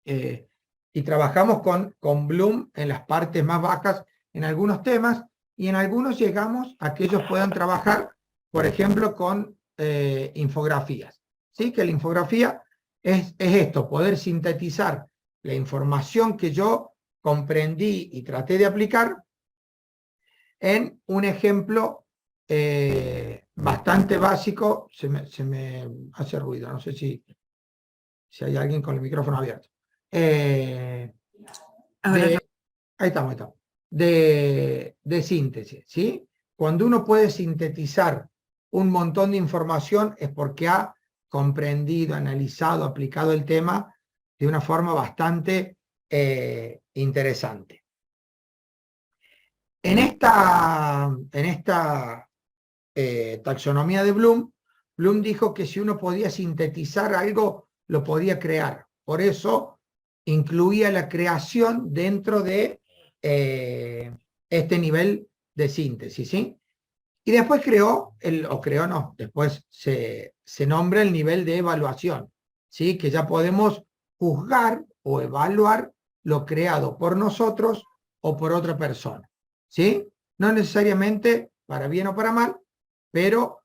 y trabajamos con Bloom en las partes más bajas en algunos temas, y en algunos llegamos a que ellos puedan trabajar, por ejemplo, con infografías. ¿Sí? Que la infografía es esto, poder sintetizar la información que yo comprendí y traté de aplicar en un ejemplo bastante básico. Se me hace ruido, no sé si hay alguien con el micrófono abierto. Ahí estamos. De síntesis, ¿sí? Cuando uno puede sintetizar un montón de información es porque ha comprendido, analizado, aplicado el tema de una forma bastante interesante. En esta taxonomía de Bloom dijo que si uno podía sintetizar algo, lo podía crear. Por eso incluía la creación dentro de este nivel de síntesis, ¿sí? Y después después se nombra el nivel de evaluación, ¿sí? Que ya podemos juzgar o evaluar lo creado por nosotros o por otra persona, ¿sí? No necesariamente para bien o para mal, pero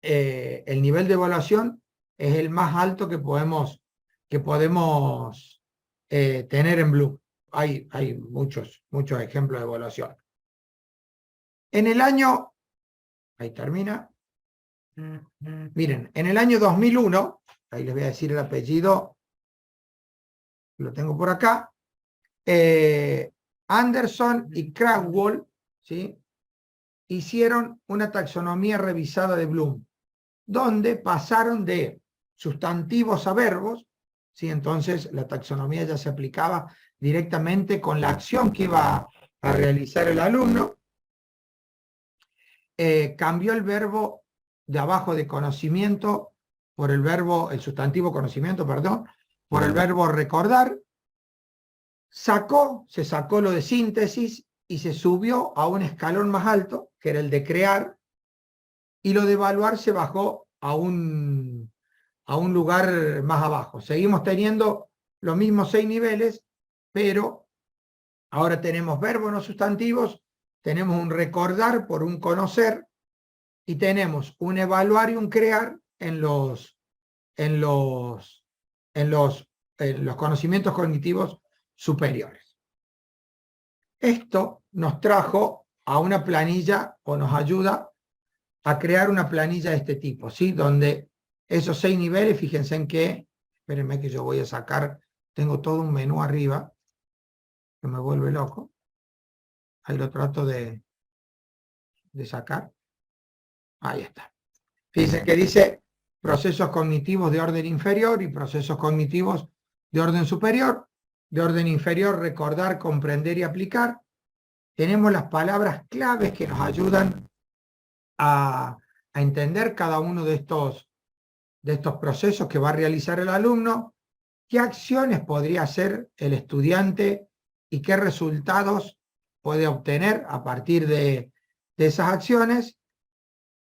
el nivel de evaluación es el más alto que podemos tener en Bloom. Hay muchos ejemplos de evaluación. En el año, ahí termina. Miren, en el año 2001, ahí les voy a decir el apellido, lo tengo por acá, Anderson y Kraftwerk, ¿sí? Hicieron una taxonomía revisada de Bloom, donde pasaron de sustantivos a verbos, ¿sí? Entonces la taxonomía ya se aplicaba directamente con la acción que iba a realizar el alumno. Cambió el verbo de abajo de conocimiento por el sustantivo conocimiento, perdón, por el verbo recordar. Se sacó lo de síntesis y se subió a un escalón más alto, que era el de crear, y lo de evaluar se bajó a un lugar más abajo. Seguimos teniendo los mismos 6 niveles, pero ahora tenemos verbos no sustantivos, tenemos un recordar por un conocer, y tenemos un evaluar y un crear en los conocimientos cognitivos superiores. Esto nos trajo a una planilla, o nos ayuda a crear una planilla de este tipo, ¿sí? Donde esos 6 niveles, fíjense en que, espérenme que yo voy a sacar, tengo todo un menú arriba, que me vuelve loco. Ahí lo trato de sacar. Ahí está. Fíjense que dice procesos cognitivos de orden inferior y procesos cognitivos de orden superior. De orden inferior, recordar, comprender y aplicar. Tenemos las palabras claves que nos ayudan a entender cada uno de estos procesos que va a realizar el alumno, qué acciones podría hacer el estudiante y qué resultados puede obtener a partir de esas acciones,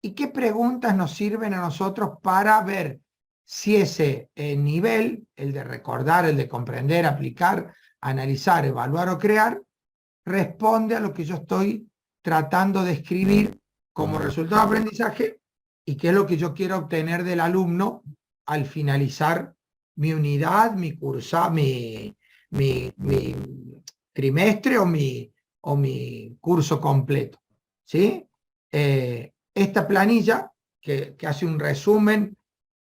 y qué preguntas nos sirven a nosotros para ver si ese nivel, el de recordar, el de comprender, aplicar, analizar, evaluar o crear, responde a lo que yo estoy tratando de escribir como resultado de aprendizaje, y qué es lo que yo quiero obtener del alumno al finalizar mi unidad, mi trimestre o mi curso completo, ¿sí? Esta planilla, que hace un resumen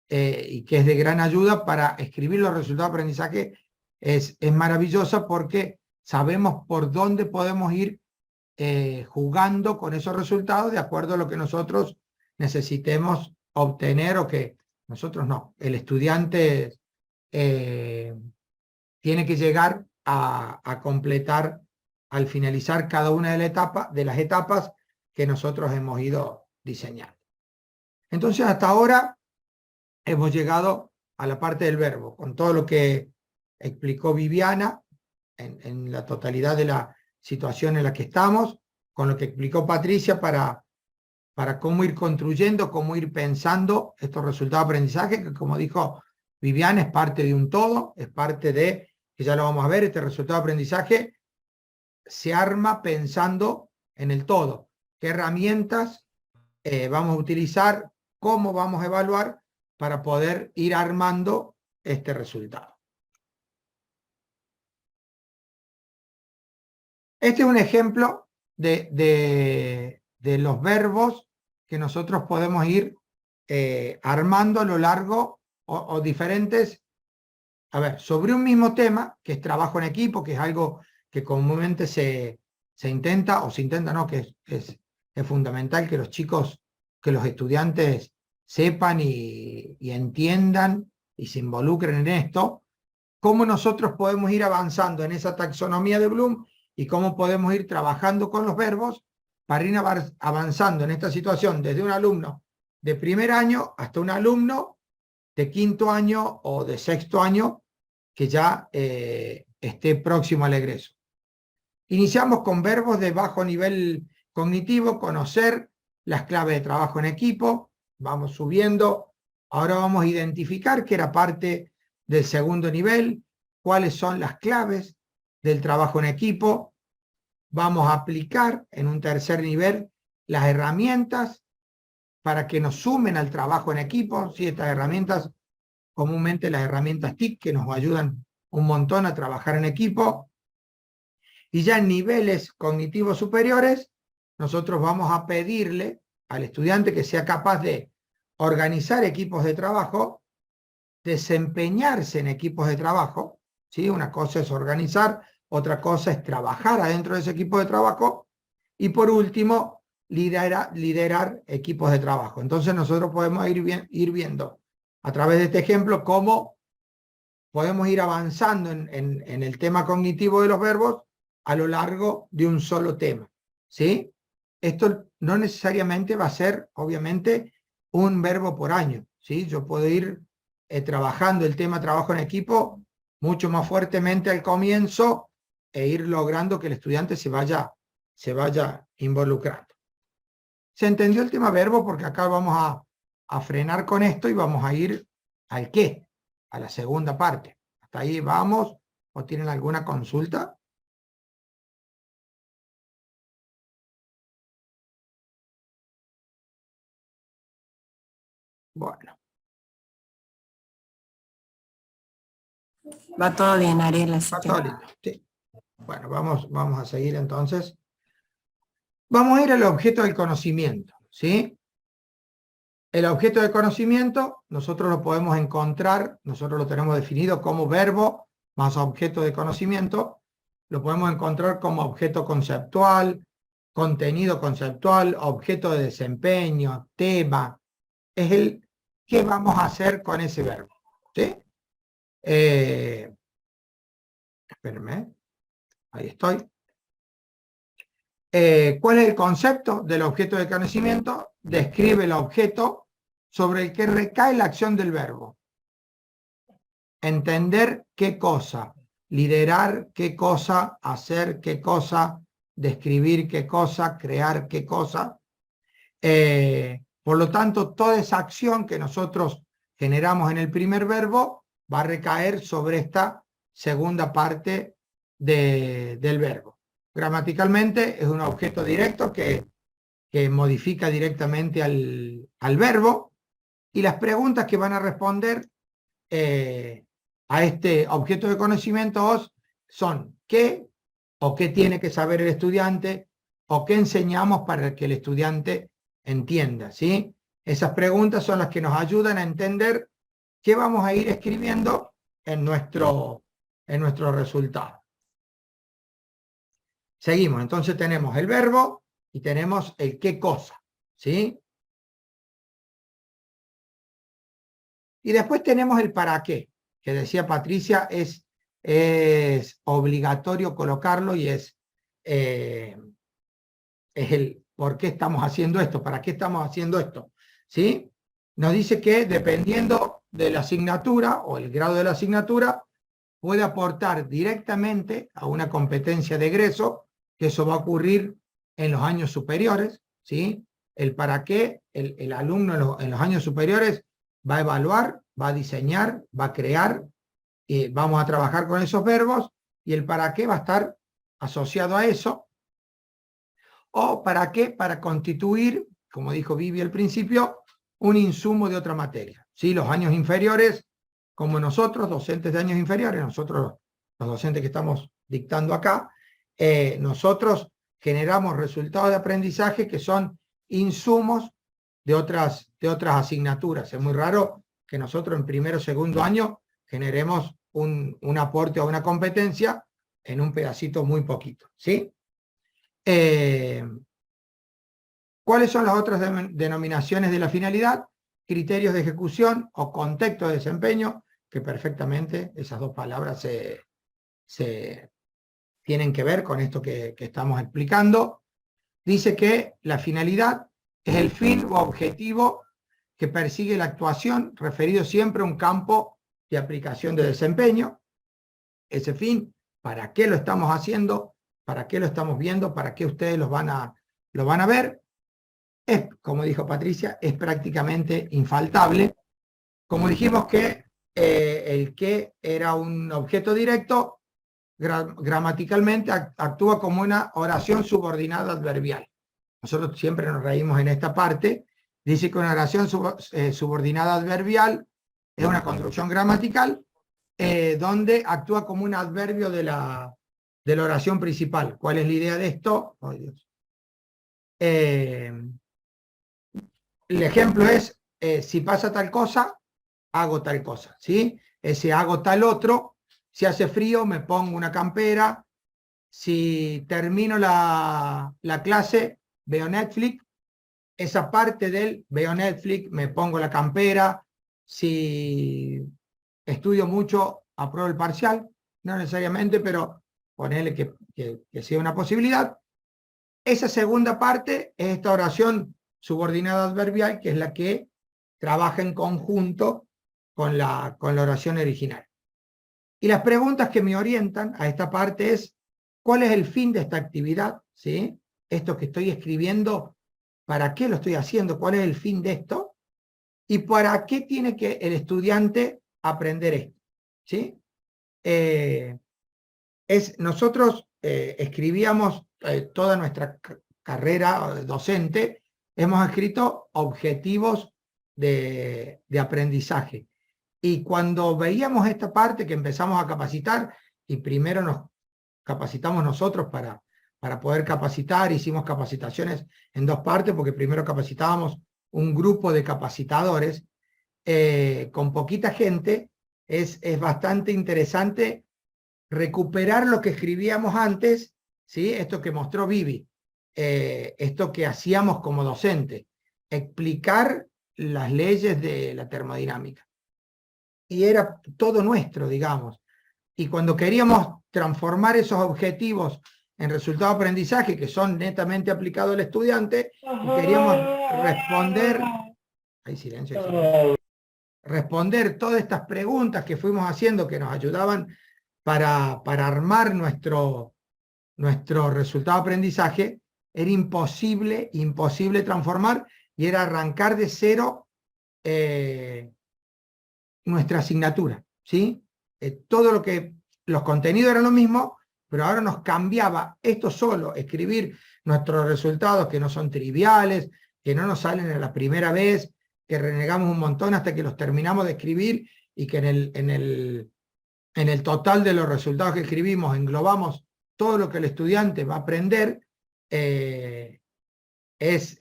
y que es de gran ayuda para escribir los resultados de aprendizaje, es maravillosa, porque sabemos por dónde podemos ir jugando con esos resultados de acuerdo a lo que nosotros necesitemos obtener, o que nosotros no, el estudiante tiene que llegar a completar al finalizar cada una de las etapas que nosotros hemos ido diseñando. Entonces, hasta ahora hemos llegado a la parte del verbo, con todo lo que explicó Viviana, en la totalidad de la situación en la que estamos, con lo que explicó Patricia para cómo ir construyendo, cómo ir pensando estos resultados de aprendizaje, que como dijo Viviana, es parte de un todo, es parte de, que ya lo vamos a ver, este resultado de aprendizaje se arma pensando en el todo. ¿Qué herramientas vamos a utilizar? ¿Cómo vamos a evaluar para poder ir armando este resultado? Este es un ejemplo de los verbos que nosotros podemos ir armando a lo largo o diferentes, a ver, sobre un mismo tema, que es trabajo en equipo, que es algo que comúnmente se intenta, o se intenta no, que es fundamental que los chicos, que los estudiantes sepan y entiendan y se involucren en esto, cómo nosotros podemos ir avanzando en esa taxonomía de Bloom y cómo podemos ir trabajando con los verbos para ir avanzando en esta situación desde un alumno de primer año hasta un alumno de quinto año o de sexto año que ya esté próximo al egreso. Iniciamos con verbos de bajo nivel cognitivo, conocer las claves de trabajo en equipo, vamos subiendo, ahora vamos a identificar que era parte del segundo nivel, cuáles son las claves del trabajo en equipo, vamos a aplicar en un tercer nivel las herramientas para que nos sumen al trabajo en equipo, ¿sí? Estas herramientas, comúnmente las herramientas TIC, que nos ayudan un montón a trabajar en equipo, y ya en niveles cognitivos superiores, nosotros vamos a pedirle al estudiante que sea capaz de organizar equipos de trabajo, desempeñarse en equipos de trabajo, ¿sí? Una cosa es organizar, otra cosa es trabajar adentro de ese equipo de trabajo, y por último, liderar equipos de trabajo. Entonces nosotros podemos ir viendo a través de este ejemplo cómo podemos ir avanzando en el tema cognitivo de los verbos a lo largo de un solo tema, ¿sí? Esto no necesariamente va a ser, obviamente, un verbo por año, ¿sí? Yo puedo ir trabajando el tema trabajo en equipo mucho más fuertemente al comienzo e ir logrando que el estudiante se vaya involucrando. ¿Se entendió el tema verbo? Porque acá vamos a frenar con esto y vamos a ir al qué, a la segunda parte. ¿Hasta ahí vamos? ¿O tienen alguna consulta? Bueno. Va todo bien, Ariel. Va todo lindo, sí. Bueno, vamos a seguir entonces. Vamos a ir al objeto del conocimiento, ¿sí? El objeto del conocimiento, nosotros lo podemos encontrar, nosotros lo tenemos definido como verbo más objeto de conocimiento, lo podemos encontrar como objeto conceptual, contenido conceptual, objeto de desempeño, tema, es el qué vamos a hacer con ese verbo, ¿sí? Espérenme, ahí estoy. ¿Cuál es el concepto del objeto de conocimiento? Describe el objeto sobre el que recae la acción del verbo. Entender qué cosa, liderar qué cosa, hacer qué cosa, describir qué cosa, crear qué cosa. Por lo tanto, toda esa acción que nosotros generamos en el primer verbo va a recaer sobre esta segunda parte del verbo. Gramaticalmente es un objeto directo que modifica directamente al verbo, y las preguntas que van a responder a este objeto de conocimiento son qué o qué tiene que saber el estudiante o qué enseñamos para que el estudiante entienda, ¿sí? Esas preguntas son las que nos ayudan a entender qué vamos a ir escribiendo en nuestro resultado. Seguimos, entonces tenemos el verbo y tenemos el qué cosa, ¿sí? Y después tenemos el para qué, que decía Patricia, es obligatorio colocarlo y es el por qué estamos haciendo esto, para qué estamos haciendo esto, ¿sí? nos dice que dependiendo de la asignatura o el grado de la asignatura, puede aportar directamente a una competencia de egreso, que eso va a ocurrir en los años superiores, ¿sí? El para qué, el alumno en los años superiores va a evaluar, va a diseñar, va a crear, y vamos a trabajar con esos verbos, y el para qué va a estar asociado a eso, o para qué, para constituir, como dijo Vivi al principio, un insumo de otra materia. ¿Sí? Los años inferiores, como nosotros, docentes de años inferiores, nosotros los docentes que estamos dictando acá, nosotros generamos resultados de aprendizaje que son insumos de otras asignaturas. Es muy raro que nosotros en primero o segundo año generemos un aporte a una competencia en un pedacito muy poquito, ¿sí? ¿Cuáles son las otras denominaciones de la finalidad? Criterios de ejecución o contexto de desempeño, que perfectamente esas dos palabras se tienen que ver con esto que estamos explicando. Dice que la finalidad es el fin o objetivo que persigue la actuación, referido siempre a un campo de aplicación de desempeño. Ese fin, ¿para qué lo estamos haciendo? ¿Para qué lo estamos viendo? ¿Para qué ustedes lo van a ver? Es, como dijo Patricia, es prácticamente infaltable. Como dijimos que el que era un objeto directo, gramaticalmente actúa como una oración subordinada adverbial. Nosotros siempre nos reímos en esta parte. Dice que una oración subordinada adverbial es una construcción gramatical donde actúa como un adverbio de la oración principal. ¿Cuál es la idea de esto? Oh, Dios. El ejemplo es, si pasa tal cosa, hago tal cosa, ¿sí? Ese hago tal otro, si hace frío me pongo una campera, si termino la clase, veo Netflix, esa parte del veo Netflix, me pongo la campera, si estudio mucho, apruebo el parcial, no necesariamente, pero ponerle que sea una posibilidad. Esa segunda parte es esta oración subordinada adverbial, que es la que trabaja en conjunto con la oración original. Y las preguntas que me orientan a esta parte es, ¿cuál es el fin de esta actividad? ¿Sí? Esto que estoy escribiendo, ¿para qué lo estoy haciendo? ¿Cuál es el fin de esto? ¿Y para qué tiene que el estudiante aprender esto? ¿Sí? Nosotros escribíamos toda nuestra carrera docente, hemos escrito objetivos de aprendizaje. Y cuando veíamos esta parte que empezamos a capacitar, y primero nos capacitamos nosotros para poder capacitar, hicimos capacitaciones en dos partes, porque primero capacitábamos un grupo de capacitadores, con poquita gente, es bastante interesante recuperar lo que escribíamos antes, ¿sí? Esto que mostró Vivi, esto que hacíamos como docente, explicar las leyes de la termodinámica. Y era todo nuestro, digamos. Y cuando queríamos transformar esos objetivos en resultados de aprendizaje, que son netamente aplicados al estudiante, y queríamos responder, hay silencio, responder todas estas preguntas que fuimos haciendo, que nos ayudaban para armar nuestro resultado de aprendizaje, era imposible transformar, y era arrancar de cero nuestra asignatura, ¿sí? Todo los contenidos eran lo mismo, pero ahora nos cambiaba esto solo, escribir nuestros resultados que no son triviales, que no nos salen a la primera vez, que renegamos un montón hasta que los terminamos de escribir, y que en el total de los resultados que escribimos englobamos todo lo que el estudiante va a aprender. Es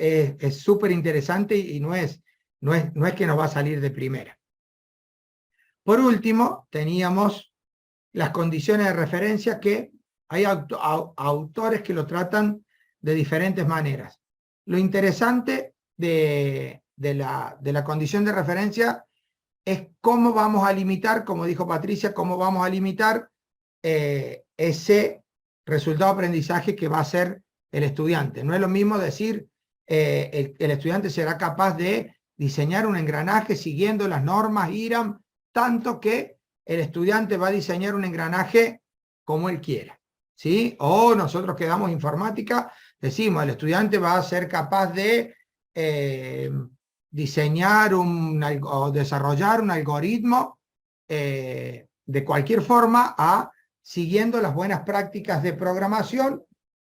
súper interesante, y no es que nos va a salir de primera. Por último, teníamos las condiciones de referencia, que hay autores que lo tratan de diferentes maneras. Lo interesante de la condición de referencia es cómo vamos a limitar, como dijo Patricia, cómo vamos a limitar ese resultado de aprendizaje que va a ser el estudiante. No es lo mismo decir el estudiante será capaz de diseñar un engranaje siguiendo las normas IRAM, tanto que el estudiante va a diseñar un engranaje como él quiera, ¿sí? O nosotros que damos informática, decimos, el estudiante va a ser capaz de diseñar o desarrollar un algoritmo de cualquier forma siguiendo las buenas prácticas de programación,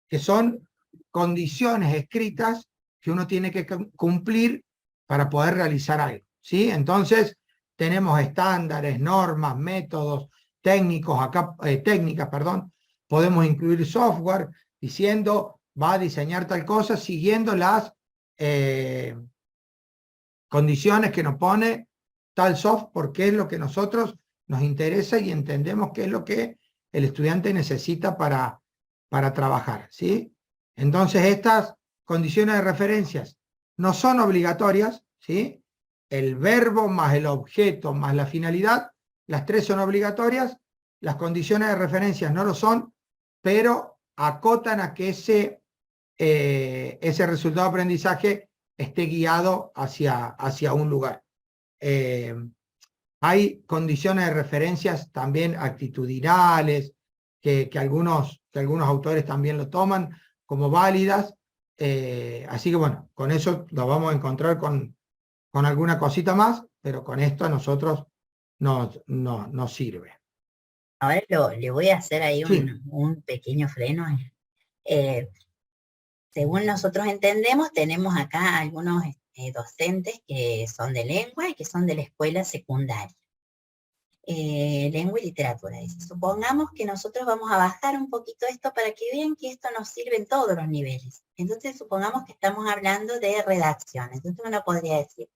que son condiciones escritas que uno tiene que cumplir para poder realizar algo, ¿sí? Entonces, tenemos estándares, normas, métodos, técnicas, perdón. Podemos incluir software diciendo, va a diseñar tal cosa siguiendo las condiciones que nos pone tal software, porque es lo que nosotros nos interesa y entendemos que es lo que el estudiante necesita para trabajar, ¿sí? Entonces, estas condiciones de referencias no son obligatorias, ¿sí? El verbo más el objeto más la finalidad, las tres son obligatorias, las condiciones de referencias no lo son, pero acotan a que ese resultado de aprendizaje esté guiado hacia un lugar. Hay condiciones de referencias también actitudinales, que algunos autores también lo toman como válidas, así que bueno, con eso lo vamos a encontrar con alguna cosita más, pero con esto a nosotros nos sirve. Ahora le voy a hacer ahí Sí. un pequeño freno. Según nosotros entendemos, tenemos acá algunos docentes que son de lengua y que son de la escuela secundaria. Lengua y literatura, dice. Supongamos que nosotros vamos a bajar un poquito esto para que vean que esto nos sirve en todos los niveles. Entonces, supongamos que estamos hablando de redacción. Entonces uno podría decir,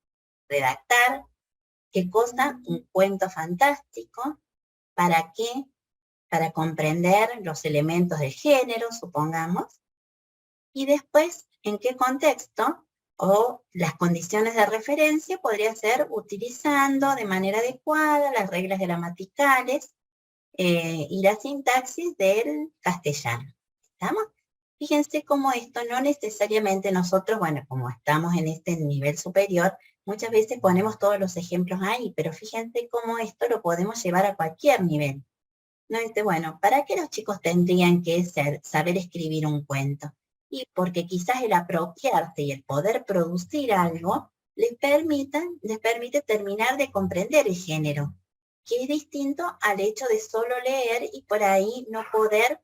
redactar, ¿qué cosa? Un cuento fantástico. ¿Para qué? Para comprender los elementos del género, supongamos. Y después, ¿en qué contexto? O las condiciones de referencia podría ser utilizando de manera adecuada las reglas gramaticales y la sintaxis del castellano. ¿Estamos? Fíjense cómo esto no necesariamente nosotros, bueno, como estamos en este nivel superior, muchas veces ponemos todos los ejemplos ahí, pero fíjense cómo esto lo podemos llevar a cualquier nivel. No dice, bueno, ¿para qué los chicos tendrían que saber escribir un cuento? Y porque quizás el apropiarse y el poder producir algo les permite terminar de comprender el género, que es distinto al hecho de solo leer y por ahí no poder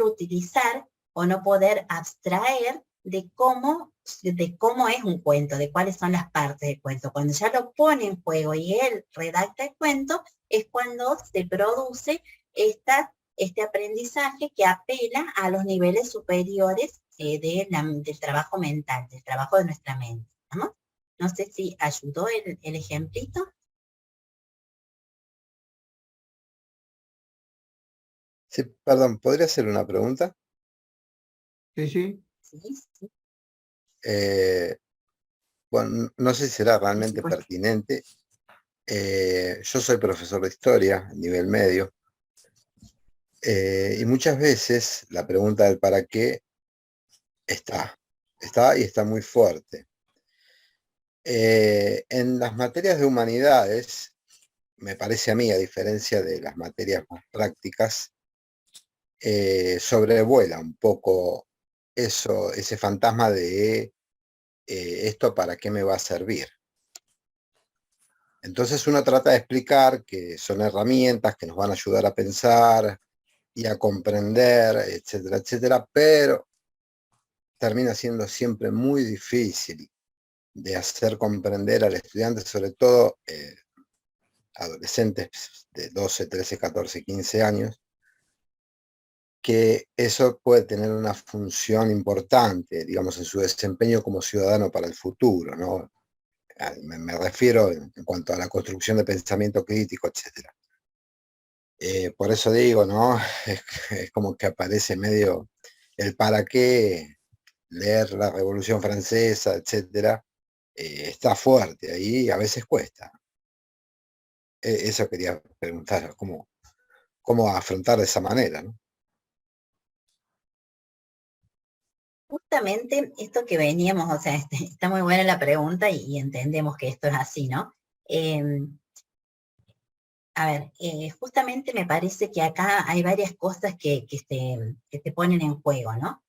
utilizar o no poder abstraer de cómo es un cuento, de cuáles son las partes del cuento. Cuando ya lo pone en juego y él redacta el cuento, es cuando se produce este aprendizaje que apela a los niveles superiores del trabajo mental, del trabajo de nuestra mente, ¿no? No sé si ayudó el ejemplito. Sí, perdón, ¿podría hacer una pregunta? Sí, sí. Sí. Bueno, no sé si será realmente pertinente. Yo soy profesor de historia, nivel medio, y muchas veces la pregunta del para qué está y está muy fuerte. En las materias de humanidades, me parece a mí, a diferencia de las materias más prácticas, sobrevuela un poco ese fantasma de esto para qué me va a servir. Entonces uno trata de explicar que son herramientas que nos van a ayudar a pensar y a comprender, etcétera, etcétera, pero termina siendo siempre muy difícil de hacer comprender al estudiante, sobre todo adolescentes de 12, 13, 14, 15 años, que eso puede tener una función importante, digamos, en su desempeño como ciudadano para el futuro, ¿no? Me refiero en cuanto a la construcción de pensamiento crítico, etc. Por eso digo, ¿no? Es como que aparece medio el para qué leer la Revolución Francesa, etc. Está fuerte ahí y a veces cuesta. Eso quería preguntar, cómo afrontar de esa manera, ¿no? justamente esto que veníamos, o sea, está muy buena la pregunta y entendemos que esto es así, ¿no? A ver, justamente me parece que acá hay varias cosas que se ponen en juego, ¿no?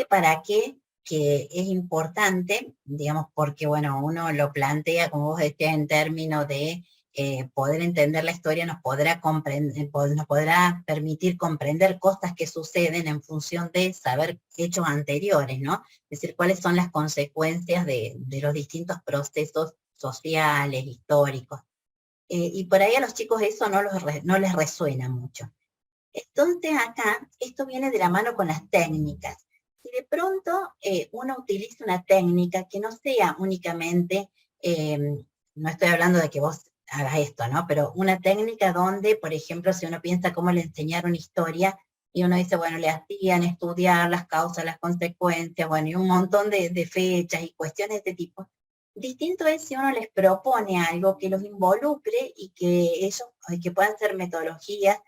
Para qué, que es importante, digamos, porque, bueno, uno lo plantea, como vos decías, en términos de poder entender la historia, nos podrá permitir comprender cosas que suceden en función de saber hechos anteriores, ¿no? Es decir, cuáles son las consecuencias de los distintos procesos sociales, históricos. Y por ahí a los chicos eso no les resuena mucho. Entonces acá, esto viene de la mano con las técnicas. Si de pronto uno utiliza una técnica que no sea únicamente, no estoy hablando de que vos hagas esto, ¿no? Pero una técnica donde, por ejemplo, si uno piensa cómo le enseñaron historia, y uno dice, bueno, le hacían estudiar las causas, las consecuencias, bueno, y un montón de fechas y cuestiones de este tipo. Distinto es si uno les propone algo que los involucre y que ellos, que puedan ser metodologías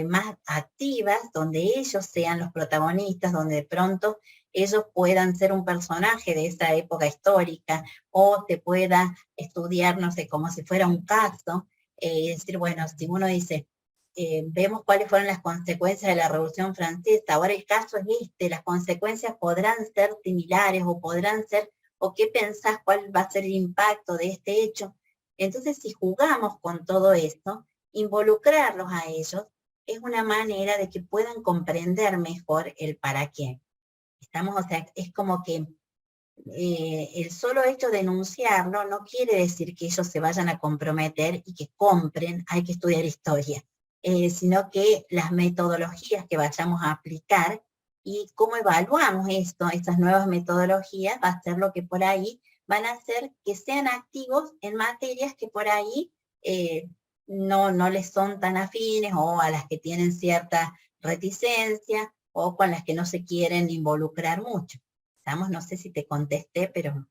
más activas, donde ellos sean los protagonistas, donde de pronto ellos puedan ser un personaje de esa época histórica, o te pueda estudiar, no sé, como si fuera un caso, decir, bueno, si uno dice, vemos cuáles fueron las consecuencias de la Revolución Francesa, ahora el caso es las consecuencias podrán ser similares o podrán ser, o qué pensás, cuál va a ser el impacto de este hecho. Entonces, si jugamos con todo esto, involucrarlos a ellos, es una manera de que puedan comprender mejor el para qué. O sea, es como que el solo hecho de enunciarlo no quiere decir que ellos se vayan a comprometer y que compren, hay que estudiar historia, sino que las metodologías que vayamos a aplicar y cómo evaluamos estas nuevas metodologías, va a ser lo que por ahí van a hacer que sean activos en materias que por ahí no les son tan afines, o a las que tienen cierta reticencia, o con las que no se quieren involucrar mucho. No sé si te contesté, pero...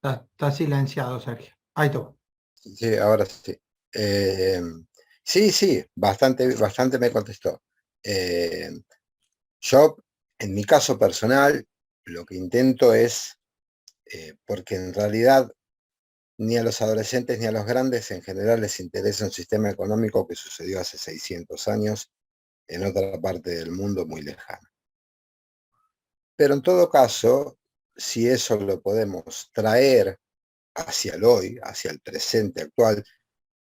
Está silenciado, Sergio. Ahí tú. Sí, ahora sí. Sí, bastante me contestó. Yo, en mi caso personal, lo que intento es, porque en realidad ni a los adolescentes ni a los grandes en general les interesa un sistema económico que sucedió hace 600 años en otra parte del mundo muy lejana. Pero en todo caso, si eso lo podemos traer hacia el hoy, hacia el presente actual,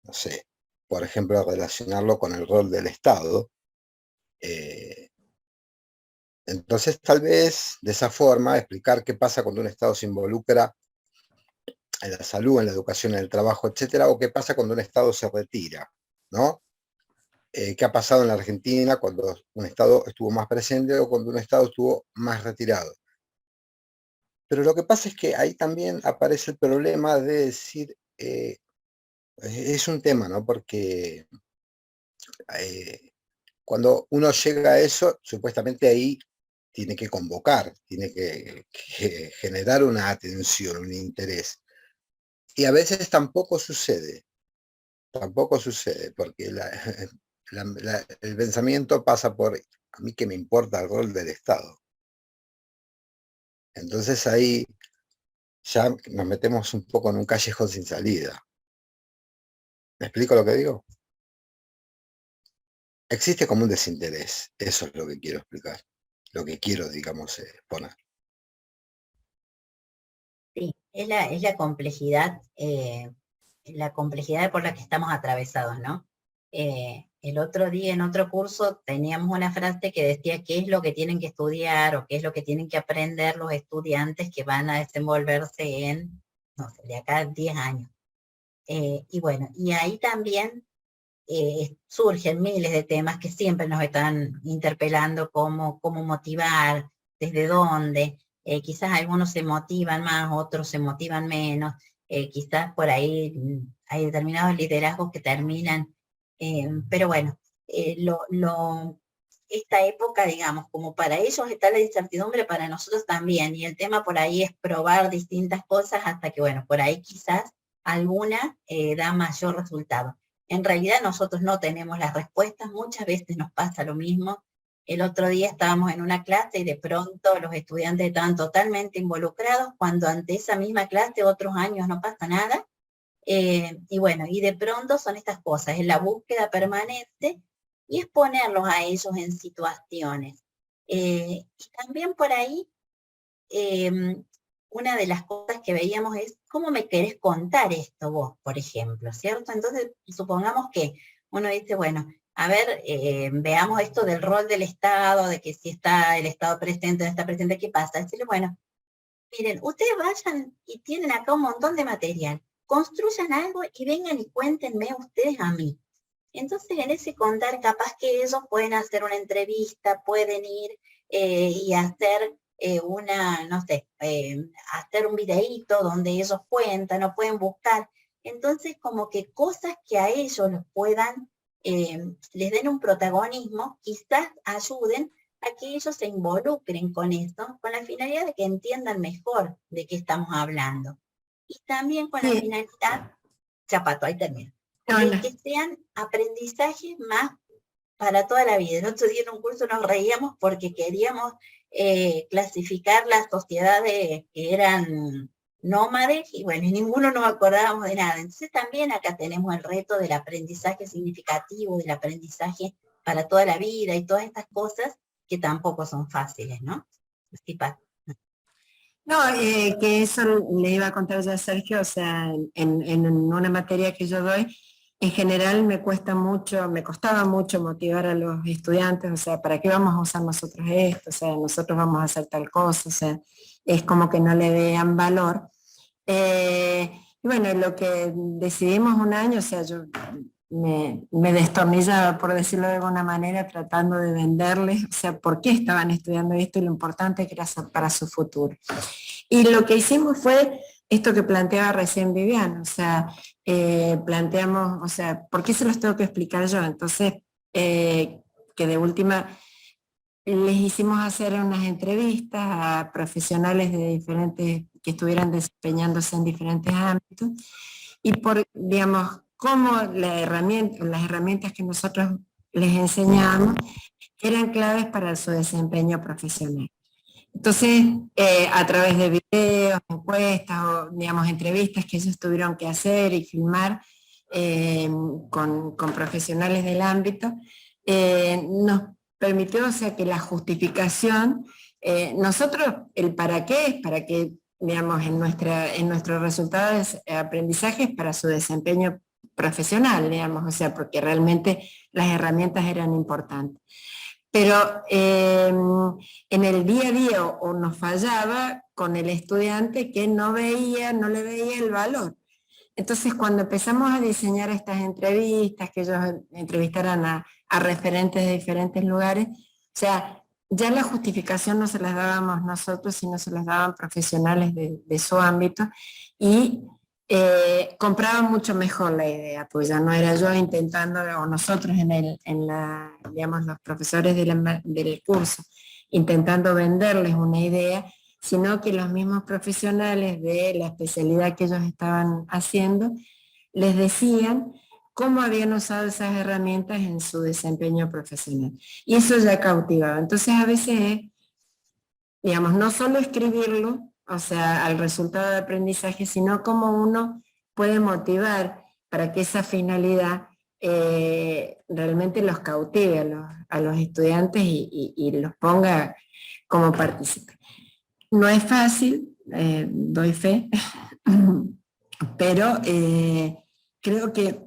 no sé, por ejemplo, relacionarlo con el rol del Estado, entonces tal vez de esa forma explicar qué pasa cuando un Estado se involucra en la salud, en la educación, en el trabajo, etcétera, o qué pasa cuando un Estado se retira, ¿no? ¿Qué ha pasado en la Argentina cuando un Estado estuvo más presente o cuando un Estado estuvo más retirado? Pero lo que pasa es que ahí también aparece el problema de decir, es un tema, ¿no? Porque cuando uno llega a eso, supuestamente ahí tiene que convocar, tiene que generar una atención, un interés. Y a veces tampoco sucede, porque el pensamiento pasa por, a mí que me importa el rol del Estado. Entonces ahí ya nos metemos un poco en un callejón sin salida. ¿Me explico lo que digo? Existe como un desinterés, eso es lo que quiero explicar, lo que quiero, digamos, poner. Sí, es la complejidad por la que estamos atravesados, ¿no? El otro día en otro curso teníamos una frase que decía qué es lo que tienen que estudiar o qué es lo que tienen que aprender los estudiantes que van a desenvolverse en, no sé, de acá a 10 años. Y bueno, y ahí también surgen miles de temas que siempre nos están interpelando, cómo motivar, desde dónde. Quizás algunos se motivan más, otros se motivan menos, quizás por ahí hay determinados liderazgos que terminan, pero bueno, esta época, digamos, como para ellos está la incertidumbre, para nosotros también, y el tema por ahí es probar distintas cosas hasta que, bueno, por ahí quizás alguna da mayor resultado. En realidad nosotros no tenemos las respuestas, muchas veces nos pasa lo mismo. El otro día estábamos en una clase y de pronto los estudiantes estaban totalmente involucrados, cuando ante esa misma clase otros años no pasa nada. Y bueno, y de pronto son estas cosas, es la búsqueda permanente y es ponerlos a ellos en situaciones. Y también por ahí, una de las cosas que veíamos es, ¿cómo me querés contar esto vos, por ejemplo? ¿Cierto? Entonces, supongamos que uno dice, bueno, a ver, veamos esto del rol del Estado, de que si está el Estado presente, no está presente, ¿qué pasa? Decirle, bueno, miren, ustedes vayan y tienen acá un montón de material, construyan algo y vengan y cuéntenme ustedes a mí. Entonces, en ese contar, capaz que ellos pueden hacer una entrevista, pueden ir y hacer no sé, hacer un videíto donde ellos cuentan o pueden buscar. Entonces, como que cosas que a ellos los puedan, les den un protagonismo, quizás ayuden a que ellos se involucren con esto, con la finalidad de que entiendan mejor de qué estamos hablando. Y también con la Sí. finalidad, Chapato, ahí termino, No, de no. que sean aprendizajes más para toda la vida. El otro día en un curso nos reíamos porque queríamos clasificar las sociedades que eran nómades y bueno, y ninguno nos acordábamos de nada. Entonces también acá tenemos el reto del aprendizaje significativo, del aprendizaje para toda la vida y todas estas cosas que tampoco son fáciles, ¿no? Sí, No, que eso le iba a contar ya a Sergio, o sea, en una materia que yo doy, en general me costaba mucho motivar a los estudiantes, o sea, ¿para qué vamos a usar nosotros esto? O sea, nosotros vamos a hacer tal cosa, o sea, es como que no le vean valor. Y bueno, lo que decidimos un año, o sea, yo me destornillaba, por decirlo de alguna manera, tratando de venderles, o sea, por qué estaban estudiando esto y lo importante que era para su futuro. Y lo que hicimos fue esto que planteaba recién Viviana, o sea, planteamos, o sea, ¿por qué se los tengo que explicar yo? Entonces, que de última les hicimos hacer unas entrevistas a profesionales de diferentes, que estuvieran desempeñándose en diferentes ámbitos, y por, digamos, cómo las herramientas que nosotros les enseñábamos eran claves para su desempeño profesional. Entonces, a través de videos, encuestas o, digamos, entrevistas que ellos tuvieron que hacer y filmar con profesionales del ámbito, nos permitió, o sea, que la justificación, nosotros, el para qué es para que, digamos, en nuestro resultado de aprendizaje es para su desempeño profesional, digamos, o sea, porque realmente las herramientas eran importantes. Pero en el día a día o nos fallaba con el estudiante que no le veía el valor. Entonces, cuando empezamos a diseñar estas entrevistas, que ellos entrevistaran a referentes de diferentes lugares, o sea, ya la justificación no se las dábamos nosotros, sino se las daban profesionales de su ámbito, y compraban mucho mejor la idea, pues ya no era yo intentando, o nosotros digamos, los profesores del curso, intentando venderles una idea, sino que los mismos profesionales de la especialidad que ellos estaban haciendo les decían cómo habían usado esas herramientas en su desempeño profesional. Y eso ya cautivaba. Entonces a veces, digamos, no solo escribirlo, o sea, al resultado de aprendizaje, sino cómo uno puede motivar para que esa finalidad realmente los cautive a los estudiantes y los ponga como participantes. No es fácil, doy fe, pero creo que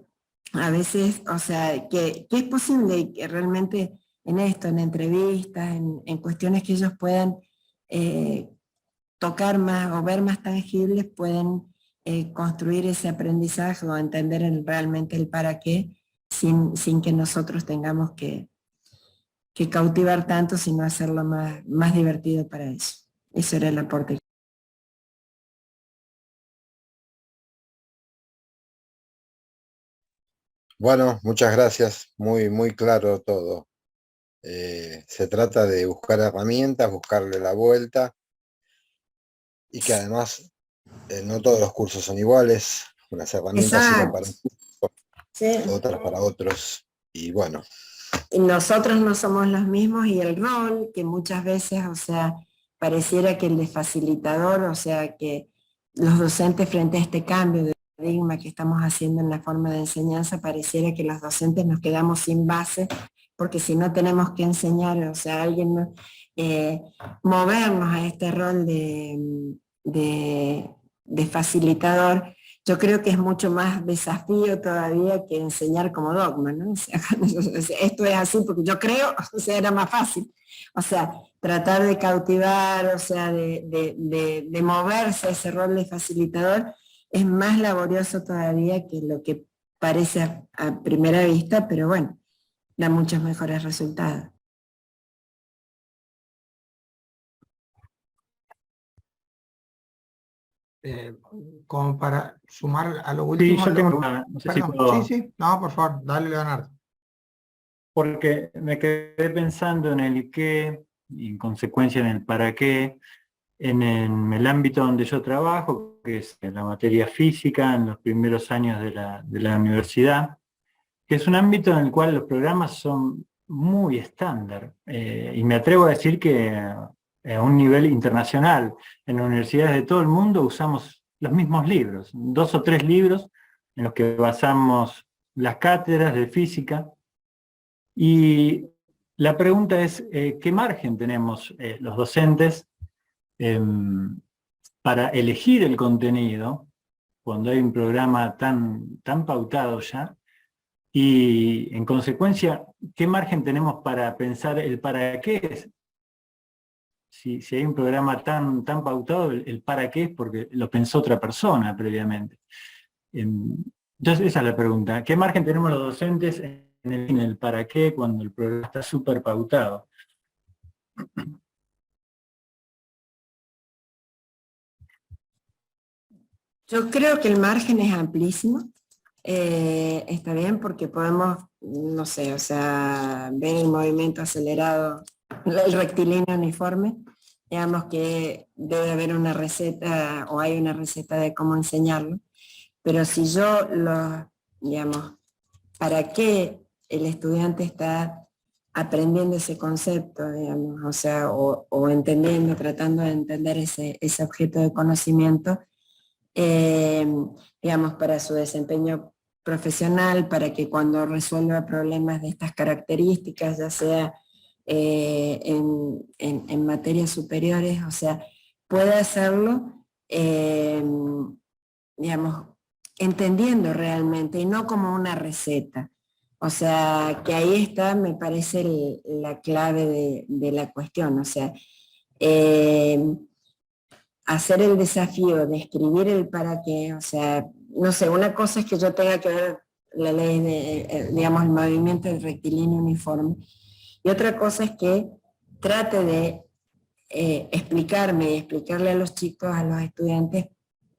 a veces, o sea, que es posible que realmente en esto, en entrevistas, en cuestiones que ellos puedan tocar más o ver más tangibles, pueden construir ese aprendizaje o entender realmente el para qué, sin que nosotros tengamos que cautivar tanto, sino hacerlo más divertido para ellos. Ese era el aporte. Bueno, muchas gracias, muy, muy claro todo. Se trata de buscar herramientas, buscarle la vuelta, y que además no todos los cursos son iguales, unas herramientas sirven para un curso, Sí. otras para otros, y bueno. Y nosotros no somos los mismos, y el rol que muchas veces, o sea, pareciera que el de facilitador, o sea, que los docentes frente a este cambio de paradigma que estamos haciendo en la forma de enseñanza, pareciera que los docentes nos quedamos sin base, porque si no tenemos que enseñar, o sea, alguien movernos a este rol de facilitador, yo creo que es mucho más desafío todavía que enseñar como dogma, ¿no? O sea, esto es así porque yo creo, o sea, era más fácil. O sea, tratar de cautivar, o sea, de moverse a ese rol de facilitador es más laborioso todavía que lo que parece a primera vista, pero bueno, da muchos mejores resultados. Como para sumar a lo último. Sí, yo tengo una, no sé si Perdón, puedo, sí, no, por favor, dale, Leonardo. porque me quedé pensando en el qué, y en consecuencia en el para qué, en el ámbito donde yo trabajo, que es en la materia física, en los primeros años de la universidad, que es un ámbito en el cual los programas son muy estándar, y me atrevo a decir que a un nivel internacional, en universidades de todo el mundo usamos los mismos libros, 2 o 3 libros en los que basamos las cátedras de física, y la pregunta es, ¿qué margen tenemos los docentes para elegir el contenido cuando hay un programa tan pautado ya? Y en consecuencia, ¿qué margen tenemos para pensar el para qué? Si hay un programa tan pautado, el para qué es porque lo pensó otra persona previamente. Entonces esa es la pregunta. ¿Qué margen tenemos los docentes en el para qué cuando el programa está súper pautado? Yo creo que el margen es amplísimo. Está bien porque podemos, no sé, o sea, ver el movimiento acelerado, el rectilíneo uniforme, digamos que debe haber una receta o hay una receta de cómo enseñarlo, pero si yo digamos, ¿para qué el estudiante está aprendiendo ese concepto, digamos, o sea, o entendiendo, tratando de entender ese objeto de conocimiento? Digamos, para su desempeño profesional, para que cuando resuelva problemas de estas características, ya sea en materias superiores, o sea, pueda hacerlo, digamos, entendiendo realmente y no como una receta. O sea, que ahí está, me parece, la clave de la cuestión. O sea, hacer el desafío de escribir el para qué, o sea, no sé, una cosa es que yo tenga que ver la ley de, digamos, el movimiento del rectilíneo uniforme, y otra cosa es que trate de explicarme y explicarle a los chicos, a los estudiantes,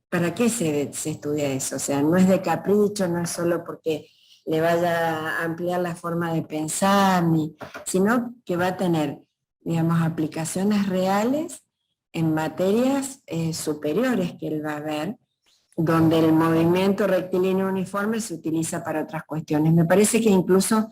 para qué se estudia eso. O sea, no es de capricho, no es solo porque le vaya a ampliar la forma de pensar, sino que va a tener, digamos, aplicaciones reales en materias superiores que él va a ver, donde el movimiento rectilíneo uniforme se utiliza para otras cuestiones. Me parece que incluso,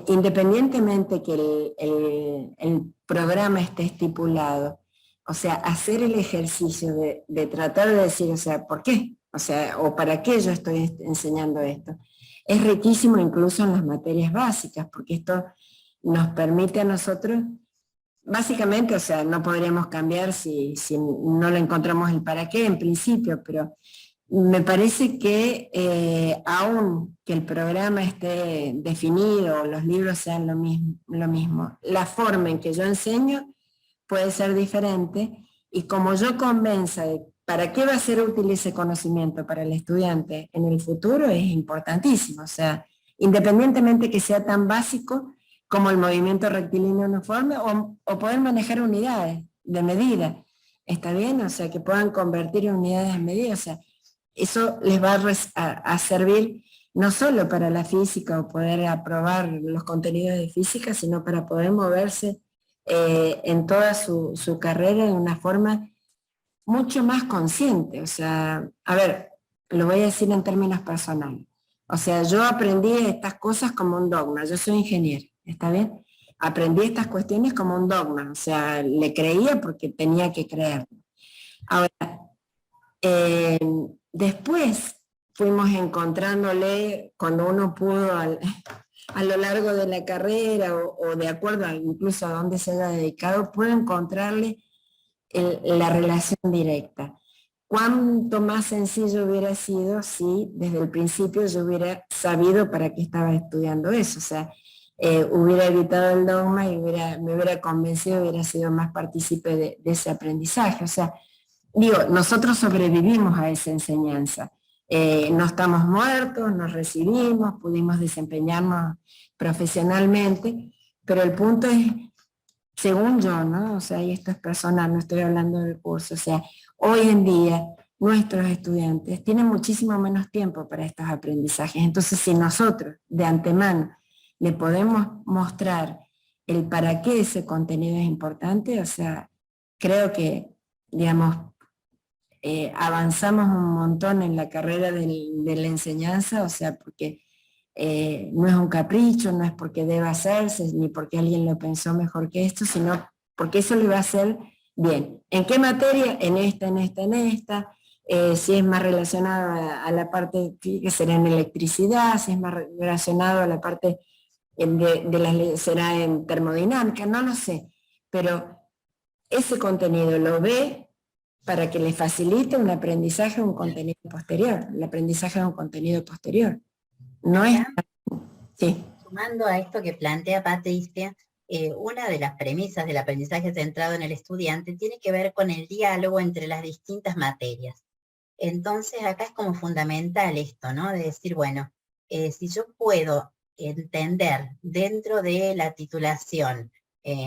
independientemente que el programa esté estipulado, o sea, hacer el ejercicio de tratar de decir, o sea, ¿por qué? O sea, o ¿para qué yo estoy enseñando esto? Es riquísimo incluso en las materias básicas, porque esto nos permite a nosotros, básicamente, o sea, no podríamos cambiar si no le encontramos el para qué en principio, pero me parece que aún que el programa esté definido, los libros sean lo mismo, la forma en que yo enseño puede ser diferente, y como yo convenza de para qué va a ser útil ese conocimiento para el estudiante en el futuro, es importantísimo. O sea, independientemente que sea tan básico como el movimiento rectilíneo uniforme, o poder manejar unidades de medida, ¿está bien? O sea, que puedan convertir unidades en medida, o sea, eso les va a servir no solo para la física o poder aprobar los contenidos de física, sino para poder moverse en toda su carrera de una forma mucho más consciente. O sea, a ver, lo voy a decir en términos personales. O sea, yo aprendí estas cosas como un dogma, yo soy ingeniero, ¿está bien? Aprendí estas cuestiones como un dogma, o sea, le creía porque tenía que creer. Ahora, después fuimos encontrándole, cuando uno pudo a lo largo de la carrera o de acuerdo incluso a dónde se haya dedicado, pudo encontrarle la relación directa. Cuánto más sencillo hubiera sido si desde el principio yo hubiera sabido para qué estaba estudiando eso, o sea, hubiera evitado el dogma y me hubiera convencido, hubiera sido más partícipe de ese aprendizaje. O sea, digo, nosotros sobrevivimos a esa enseñanza. No estamos muertos, nos recibimos, pudimos desempeñarnos profesionalmente, pero el punto es, según yo, ¿no? O sea, y esto es personal, no estoy hablando del curso, o sea, hoy en día nuestros estudiantes tienen muchísimo menos tiempo para estos aprendizajes. Entonces, si nosotros de antemano le podemos mostrar el para qué ese contenido es importante, o sea, creo que, digamos, avanzamos un montón en la carrera de la enseñanza, o sea, porque no es un capricho, no es porque deba hacerse, ni porque alguien lo pensó mejor que esto, sino porque eso lo va a hacer bien. ¿En qué materia? En esta. Si es más relacionado a la parte que será en electricidad, si es más relacionado a la parte será en termodinámica, no lo sé, pero ese contenido lo ve para que le facilite un aprendizaje, un contenido posterior, el aprendizaje de un contenido posterior. No es... Sí. Sumando a esto que plantea Patricia, una de las premisas del aprendizaje centrado en el estudiante tiene que ver con el diálogo entre las distintas materias. Entonces acá es como fundamental esto, ¿no? De decir, bueno, si yo puedo entender dentro de la titulación,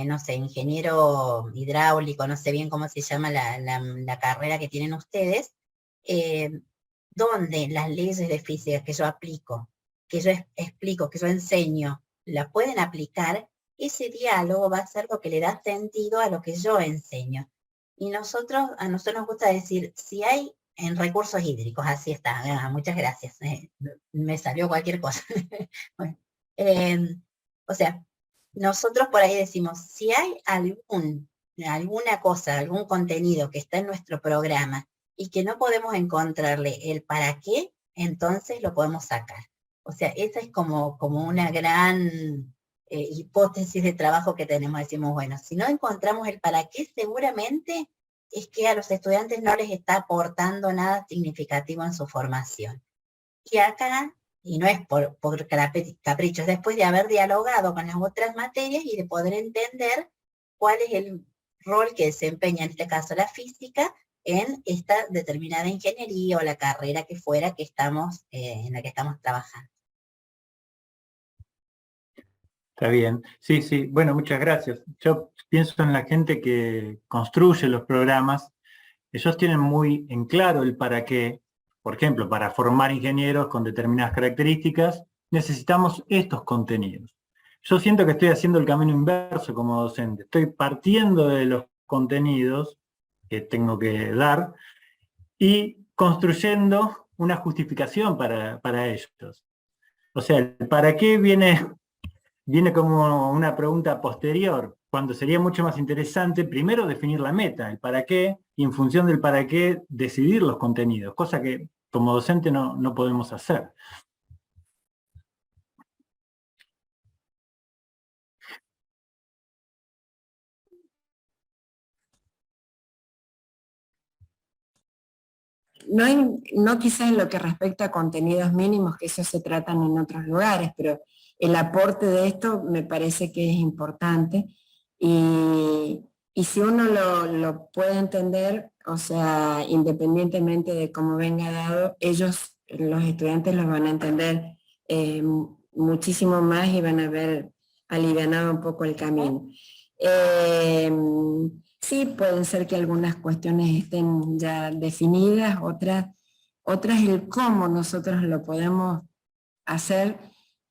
no sé, ingeniero hidráulico, no sé bien cómo se llama la carrera que tienen ustedes, donde las leyes de física que yo aplico, que yo explico, que yo enseño, la pueden aplicar, ese diálogo va a ser lo que le da sentido a lo que yo enseño. Y a nosotros nos gusta decir, si hay en recursos hídricos, así está, muchas gracias, me salió cualquier cosa. Bueno, o sea, nosotros por ahí decimos, si hay alguna cosa, algún contenido que está en nuestro programa y que no podemos encontrarle el para qué, entonces lo podemos sacar. O sea, esa es como una gran hipótesis de trabajo que tenemos. Decimos, bueno, si no encontramos el para qué, seguramente es que a los estudiantes no les está aportando nada significativo en su formación. Y acá, y no es por caprichos, después de haber dialogado con las otras materias y de poder entender cuál es el rol que desempeña, en este caso la física, en esta determinada ingeniería o la carrera que fuera que estamos, en la que estamos trabajando. Está bien. Sí, sí. Bueno, muchas gracias. Yo pienso en la gente que construye los programas. Ellos tienen muy en claro el para qué. Por ejemplo, para formar ingenieros con determinadas características, necesitamos estos contenidos. Yo siento que estoy haciendo el camino inverso como docente. Estoy partiendo de los contenidos que tengo que dar y construyendo una justificación para ellos. O sea, el para qué viene como una pregunta posterior, cuando sería mucho más interesante primero definir la meta, el para qué, y en función del para qué decidir los contenidos, cosa que como docente no podemos hacer. No quizás en lo que respecta a contenidos mínimos, que eso se tratan en otros lugares, pero el aporte de esto me parece que es importante y si uno lo puede entender, o sea, independientemente de cómo venga dado, ellos, los estudiantes, los van a entender muchísimo más y van a ver alivianado un poco el camino. Sí, pueden ser que algunas cuestiones estén ya definidas, otras el cómo nosotros lo podemos hacer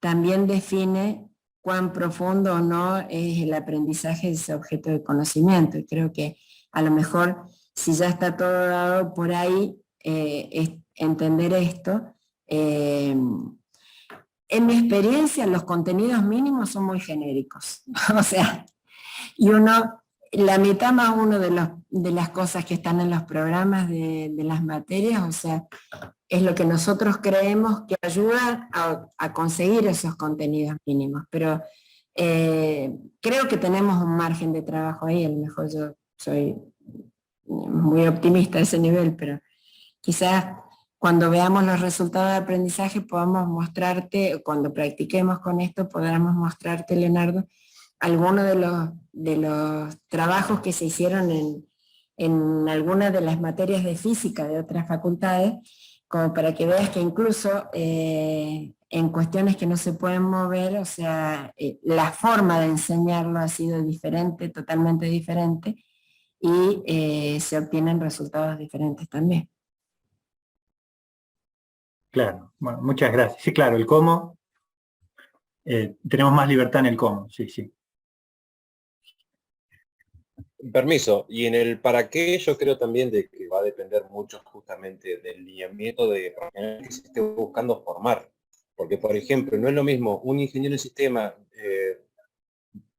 también define cuán profundo o no es el aprendizaje de ese objeto de conocimiento. Y creo que a lo mejor, si ya está todo dado por ahí, entender esto. En mi experiencia, los contenidos mínimos son muy genéricos. O sea, y la mitad más uno de las cosas que están en los programas de las materias, o sea, es lo que nosotros creemos que ayuda a conseguir esos contenidos mínimos. Pero creo que tenemos un margen de trabajo ahí, a lo mejor yo soy muy optimista a ese nivel, pero quizás cuando veamos los resultados de aprendizaje podamos mostrarte, cuando practiquemos con esto, podamos mostrarte, Leonardo, algunos de los trabajos que se hicieron en algunas de las materias de física de otras facultades, como para que veas que incluso en cuestiones que no se pueden mover, o sea, la forma de enseñarlo ha sido diferente, totalmente diferente, y se obtienen resultados diferentes también. Claro, bueno, muchas gracias. Sí, claro, el cómo, tenemos más libertad en el cómo, sí, sí. Permiso, y en el para qué yo creo también de que va a depender mucho justamente del lineamiento de profesional que se esté buscando formar. Porque, por ejemplo, no es lo mismo un ingeniero en sistema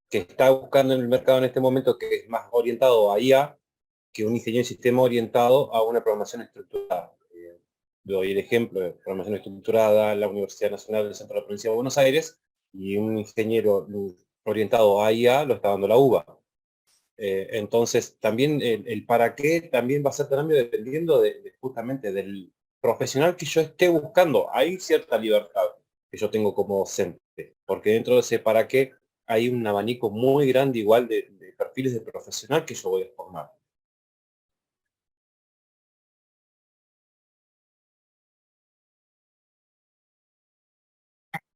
que está buscando en el mercado en este momento, que es más orientado a IA, que un ingeniero en sistema orientado a una programación estructurada. Doy el ejemplo de programación estructurada en la Universidad Nacional del Centro de la Provincia de Buenos Aires, y un ingeniero orientado a IA lo está dando la UBA. Entonces, también el para qué también va a ser también dependiendo justamente del profesional que yo esté buscando. Hay cierta libertad que yo tengo como docente, porque dentro de ese para qué hay un abanico muy grande igual de perfiles de profesional que yo voy a formar.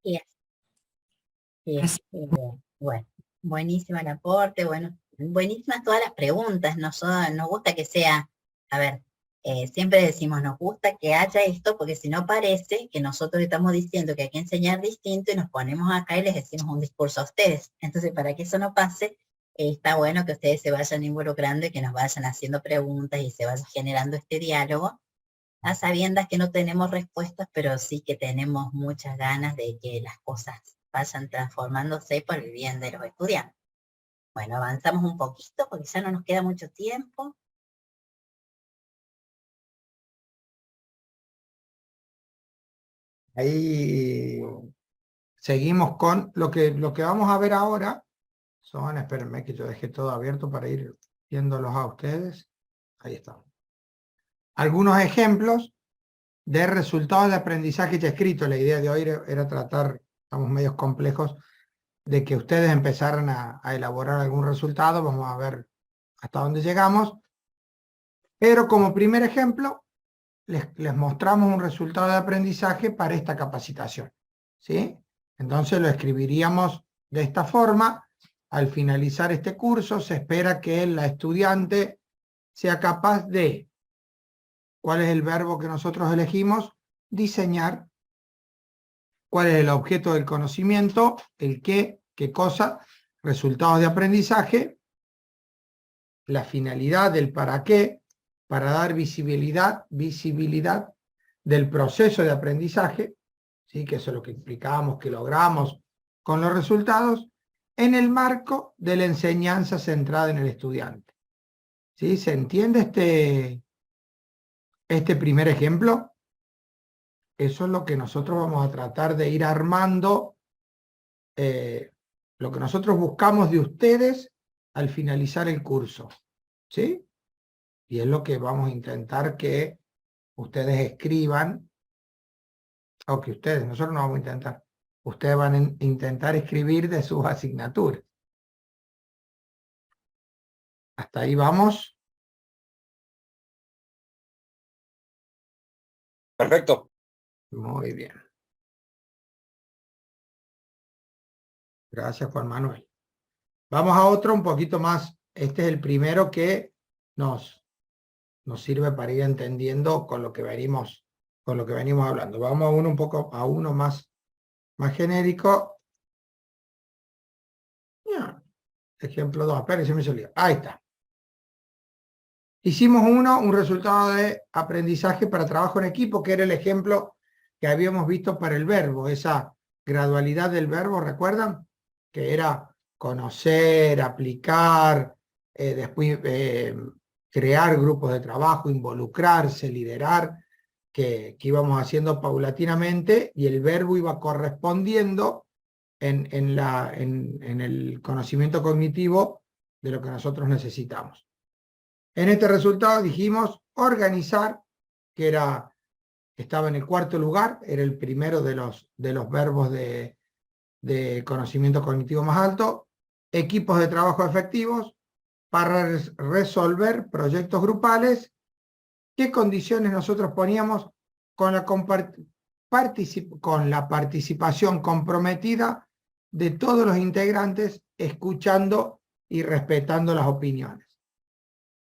Yes. Yes. Bueno, buenísimo el aporte, bueno, buenísimas todas las preguntas. Nos gusta que sea, a ver, siempre decimos, nos gusta que haya esto, porque si no parece que nosotros estamos diciendo que hay que enseñar distinto y nos ponemos acá y les decimos un discurso a ustedes. Entonces, para que eso no pase, está bueno que ustedes se vayan involucrando y que nos vayan haciendo preguntas y se vaya generando este diálogo, a sabiendas que no tenemos respuestas, pero sí que tenemos muchas ganas de que las cosas vayan transformándose por el bien de los estudiantes. Bueno, avanzamos un poquito porque ya no nos queda mucho tiempo. Ahí seguimos con lo que vamos a ver ahora. Son, espérenme que yo dejé todo abierto para ir viéndolos a ustedes. Ahí estamos. Algunos ejemplos de resultados de aprendizaje ya escrito. La idea de hoy era tratar, estamos medios complejos, de que ustedes empezaran a elaborar algún resultado. Vamos a ver hasta dónde llegamos. Pero como primer ejemplo, les mostramos un resultado de aprendizaje para esta capacitación, ¿sí? Entonces lo escribiríamos de esta forma. Al finalizar este curso, se espera que la estudiante sea capaz de, ¿cuál es el verbo que nosotros elegimos? Diseñar. ¿Cuál es el objeto del conocimiento? El qué cosa, resultados de aprendizaje, la finalidad del para qué, para dar visibilidad del proceso de aprendizaje, ¿sí? Que eso es lo que explicábamos, que logramos con los resultados, en el marco de la enseñanza centrada en el estudiante. ¿Sí? ¿Se entiende este primer ejemplo? Eso es lo que nosotros vamos a tratar de ir armando, lo que nosotros buscamos de ustedes al finalizar el curso, ¿sí? Y es lo que vamos a intentar que ustedes escriban, o que nosotros no vamos a intentar, ustedes van a intentar escribir de sus asignaturas. Hasta ahí vamos. Perfecto. Muy bien. Gracias, Juan Manuel. Vamos a otro un poquito más. Este es el primero que nos sirve para ir entendiendo con lo que venimos hablando. Vamos a uno más más genérico. Ya, ejemplo 2, espera, se me salió. Ahí está. Hicimos un resultado de aprendizaje para trabajo en equipo, que era el ejemplo que habíamos visto para el verbo, esa gradualidad del verbo, ¿recuerdan? Que era conocer, aplicar, después crear grupos de trabajo, involucrarse, liderar, que íbamos haciendo paulatinamente, y el verbo iba correspondiendo en el conocimiento cognitivo de lo que nosotros necesitamos. En este resultado dijimos organizar, que estaba en el cuarto lugar, era el primero de los verbos de conocimiento cognitivo más alto, equipos de trabajo efectivos, para resolver proyectos grupales. ¿Qué condiciones nosotros poníamos con la participación comprometida de todos los integrantes, escuchando y respetando las opiniones?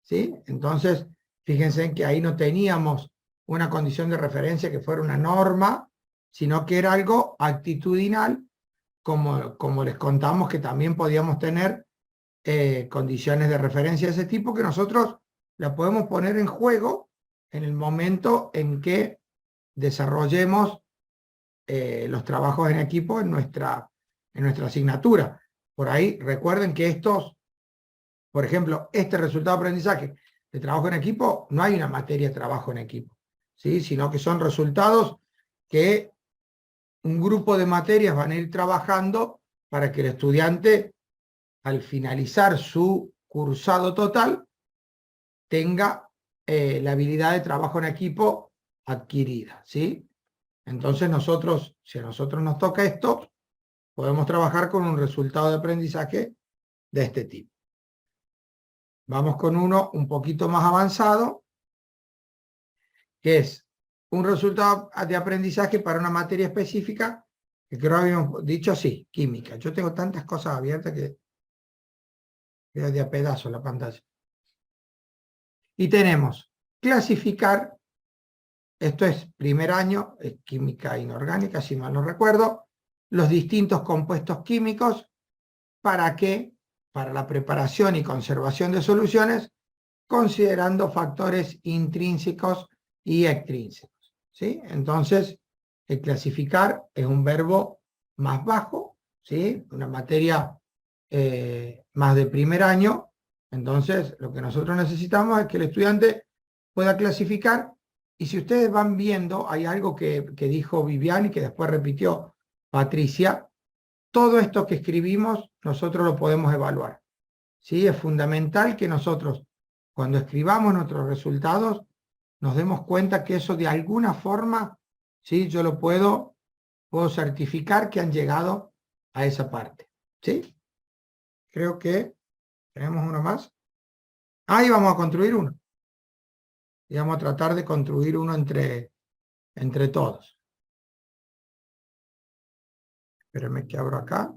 ¿Sí? Entonces, fíjense que ahí no teníamos una condición de referencia que fuera una norma, sino que era algo actitudinal, como les contamos que también podíamos tener condiciones de referencia de ese tipo, que nosotros la podemos poner en juego en el momento en que desarrollemos los trabajos en equipo en nuestra asignatura. Por ahí, recuerden que por ejemplo, este resultado de aprendizaje de trabajo en equipo, no hay una materia de trabajo en equipo, ¿sí? Sino que son resultados que un grupo de materias van a ir trabajando para que el estudiante, al finalizar su cursado total, tenga la habilidad de trabajo en equipo adquirida, ¿sí? Entonces nosotros, si a nosotros nos toca esto, podemos trabajar con un resultado de aprendizaje de este tipo. Vamos con uno un poquito más avanzado, que es un resultado de aprendizaje para una materia específica, que creo que habíamos dicho así, química. Yo tengo tantas cosas abiertas que veo de a pedazos la pantalla. Y tenemos clasificar, esto es primer año, es química inorgánica, si mal no recuerdo, los distintos compuestos químicos. ¿Para qué? Para la preparación y conservación de soluciones, considerando factores intrínsecos y extrínsecos, ¿sí? Entonces, el clasificar es un verbo más bajo, ¿sí? Una materia más de primer año. Entonces, lo que nosotros necesitamos es que el estudiante pueda clasificar, y si ustedes van viendo, hay algo que dijo Vivian y que después repitió Patricia. Todo esto que escribimos, nosotros lo podemos evaluar, ¿sí? Es fundamental que nosotros, cuando escribamos nuestros resultados, nos demos cuenta que eso de alguna forma, ¿sí? Yo lo puedo certificar que han llegado a esa parte, ¿sí? Creo que tenemos uno más. Ahí vamos a construir uno. Y vamos a tratar de construir uno entre todos. Espérenme que abro acá.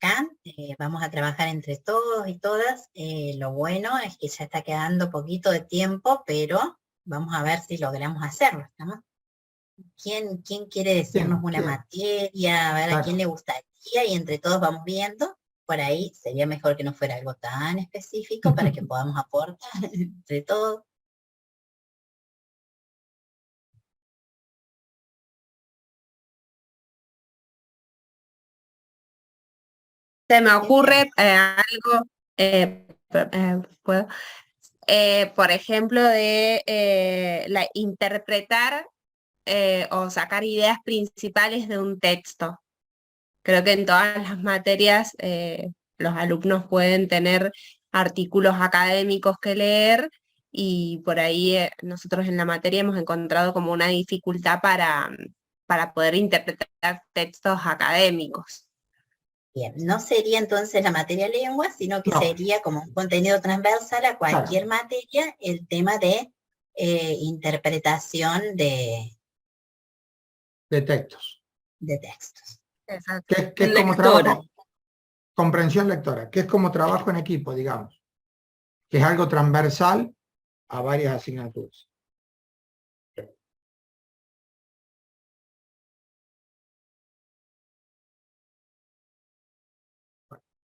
Acá vamos a trabajar entre todos y todas. Lo bueno es que ya está quedando poquito de tiempo, pero vamos a ver si logramos hacerlo, ¿no? ¿Quién quiere decirnos una materia? A ver, Claro. ¿a quién le gustaría? Y entre todos vamos viendo. Por ahí sería mejor que no fuera algo tan específico para que podamos aportar entre todos. Se me ocurre algo, ¿puedo? Por ejemplo, de interpretar o sacar ideas principales de un texto. Creo que en todas las materias los alumnos pueden tener artículos académicos que leer, y por ahí nosotros en la materia hemos encontrado como una dificultad para poder interpretar textos académicos. Bien, no sería entonces la materia lengua, sino que No. sería como un contenido transversal a cualquier materia, el tema de interpretación de textos. De textos. Exacto. Que es como trabajo, comprensión lectora, que es como trabajo en equipo, digamos, que es algo transversal a varias asignaturas.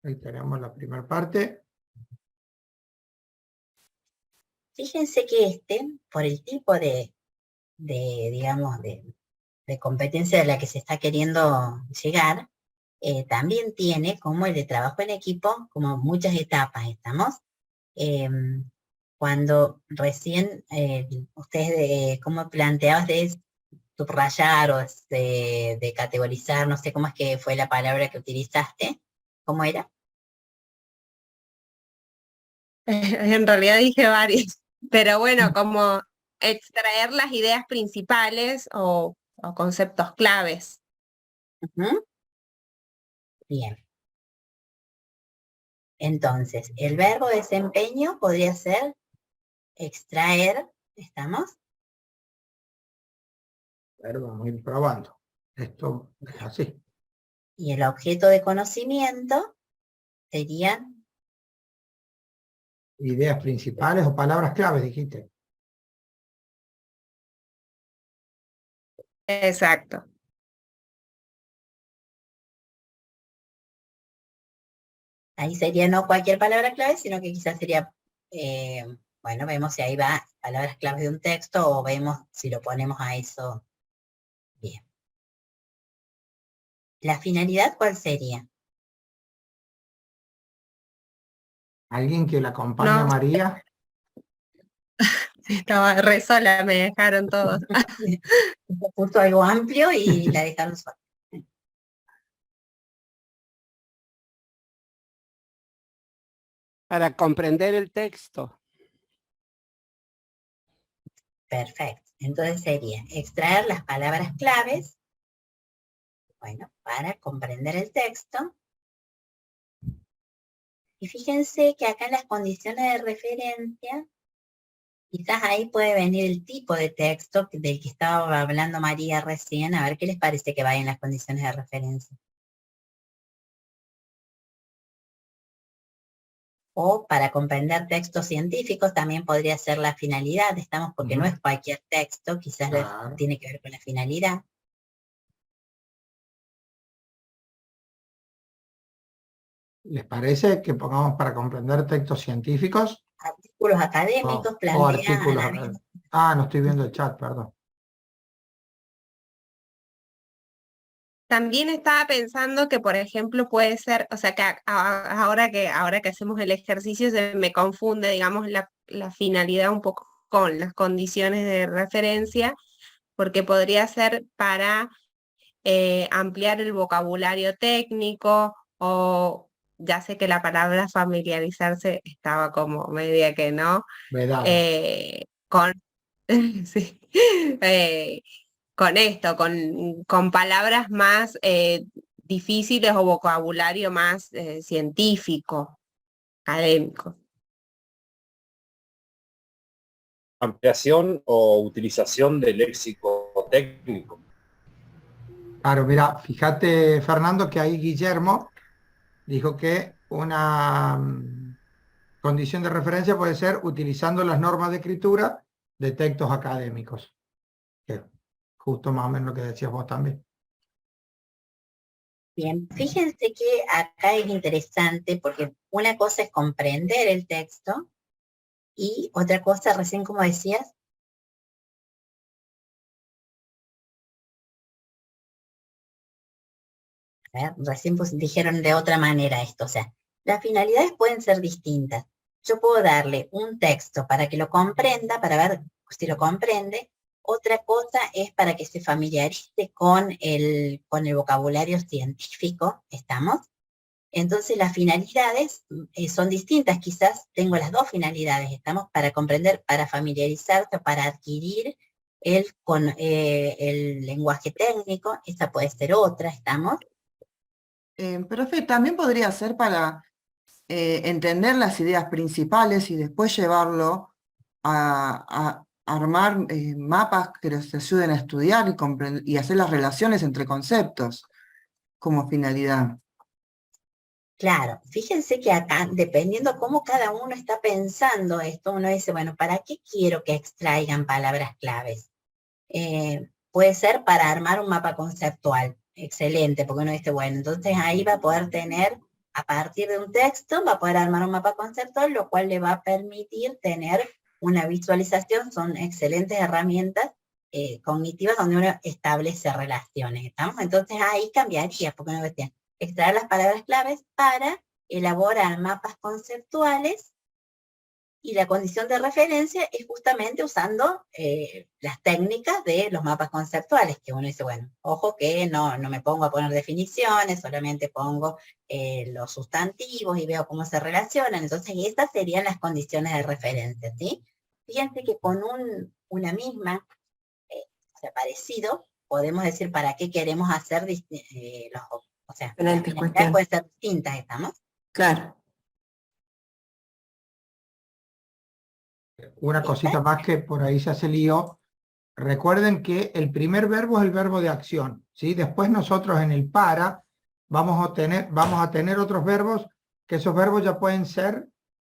Ahí tenemos la primera parte. Fíjense que por el tipo digamos, de competencia de la que se está queriendo llegar, también tiene, como el de trabajo en equipo, como muchas etapas, ¿estamos? Cuando recién ustedes, como planteabas de subrayar o de categorizar, no sé cómo es que fue la palabra que utilizaste, ¿cómo era? En realidad dije varios, pero bueno, como extraer las ideas principales o conceptos claves. Ujú. Bien. Entonces, el verbo desempeño podría ser extraer, ¿estamos? Pero vamos a ir probando. Esto es así. Y el objeto de conocimiento serían, Ideas principales o palabras claves, dijiste. Exacto. ahí sería no cualquier palabra clave, sino que quizás sería, bueno, vemos si ahí va palabras claves de un texto o vemos si lo ponemos a eso. Bien. ¿La finalidad cuál sería? ¿Alguien que la acompañe a No, María? estaba re sola, me dejaron todos. Puso algo amplio y la dejaron sola. Para comprender el texto. Perfecto. Entonces sería extraer las palabras claves, bueno, para comprender el texto. Y fíjense que acá en las condiciones de referencia, quizás ahí puede venir el tipo de texto del que estaba hablando María recién, a ver qué les parece que vaya en las condiciones de referencia. O para comprender textos científicos también podría ser la finalidad, estamos, porque no es cualquier texto, quizás Claro. tiene que ver con la finalidad. ¿Les parece que pongamos para comprender textos científicos? Artículos académicos O plantean artículos académicos. Ah, no estoy viendo el chat, perdón. También estaba pensando que, por ejemplo, puede ser, o sea, que ahora que hacemos el ejercicio se me confunde, digamos, la finalidad un poco con las condiciones de referencia, porque podría ser para ampliar el vocabulario técnico o ya sé que la palabra familiarizarse estaba como media que no, Vedada. con, sí, con esto, con palabras más difíciles o vocabulario más científico, académico. Ampliación o utilización del léxico técnico. Claro, mira, fíjate, Fernando, que ahí Guillermo dijo que una condición de referencia puede ser utilizando las normas de escritura de textos académicos. Que justo más o menos lo que decías vos también. Bien, fíjense que acá es interesante porque una cosa es comprender el texto y otra cosa, recién como decías, recién dijeron de otra manera esto, o sea, las finalidades pueden ser distintas. Yo puedo darle un texto para que lo comprenda, para ver si lo comprende. Otra cosa es para que se familiarice con el vocabulario científico, ¿estamos? Entonces las finalidades son distintas, quizás tengo las dos finalidades, estamos para comprender, para familiarizarse, para adquirir el lenguaje técnico, esta puede ser otra, ¿estamos? Profe, también podría ser para entender las ideas principales y después llevarlo a armar mapas que nos ayuden a estudiar y hacer las relaciones entre conceptos como finalidad. Claro, fíjense que acá, dependiendo cómo cada uno está pensando esto, uno dice, bueno, ¿para qué quiero que extraigan palabras claves? Puede ser para armar un mapa conceptual, excelente, porque uno dice, bueno, entonces ahí va a poder tener a partir de un texto va a poder armar un mapa conceptual, lo cual le va a permitir tener una visualización. Son excelentes herramientas cognitivas donde uno establece relaciones, ¿estamos? Entonces ahí cambiaría, porque uno decía, extraer las palabras claves para elaborar mapas conceptuales, y la condición de referencia es justamente usando las técnicas de los mapas conceptuales, que uno dice, bueno, ojo que no me pongo a poner definiciones, solamente pongo los sustantivos y veo cómo se relacionan. Entonces estas serían las condiciones de referencia, ¿sí? Fíjense que con una misma, o sea, parecido, podemos decir para qué queremos hacer o sea, las Diferentes finalidades cuestiones. pueden ser distintas, ¿estamos? Claro. Una cosita más que por ahí se hace lío. Recuerden que el primer verbo es el verbo de acción, ¿sí? Después nosotros en el para vamos a tener otros verbos, que esos verbos ya pueden ser,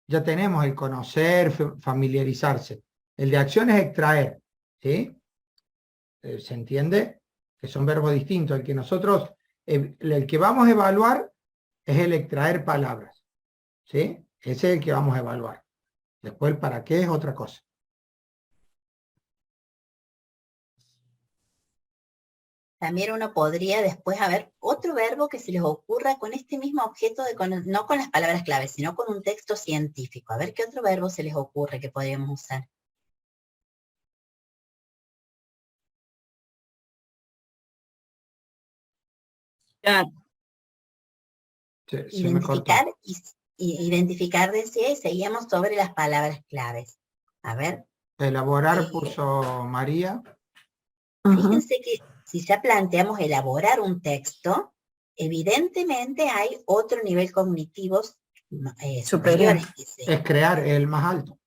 ya tenemos el conocer, familiarizarse. El de acción es extraer, ¿sí? ¿Se entiende? Que son verbos distintos. El que nosotros, el que vamos a evaluar es el extraer palabras, ¿sí? Ese es el que vamos a evaluar. Después el para qué es otra cosa. También uno podría después haber otro verbo que se les ocurra con este mismo objeto, no con las palabras claves, sino con un texto científico. A ver qué otro verbo se les ocurre que podríamos usar. Se me cortó. Identificar, decía, y seguíamos sobre las palabras claves. A ver. Elaborar puso María. Fíjense que si ya planteamos elaborar un texto, evidentemente hay otro nivel cognitivo superior. Es crear el más alto.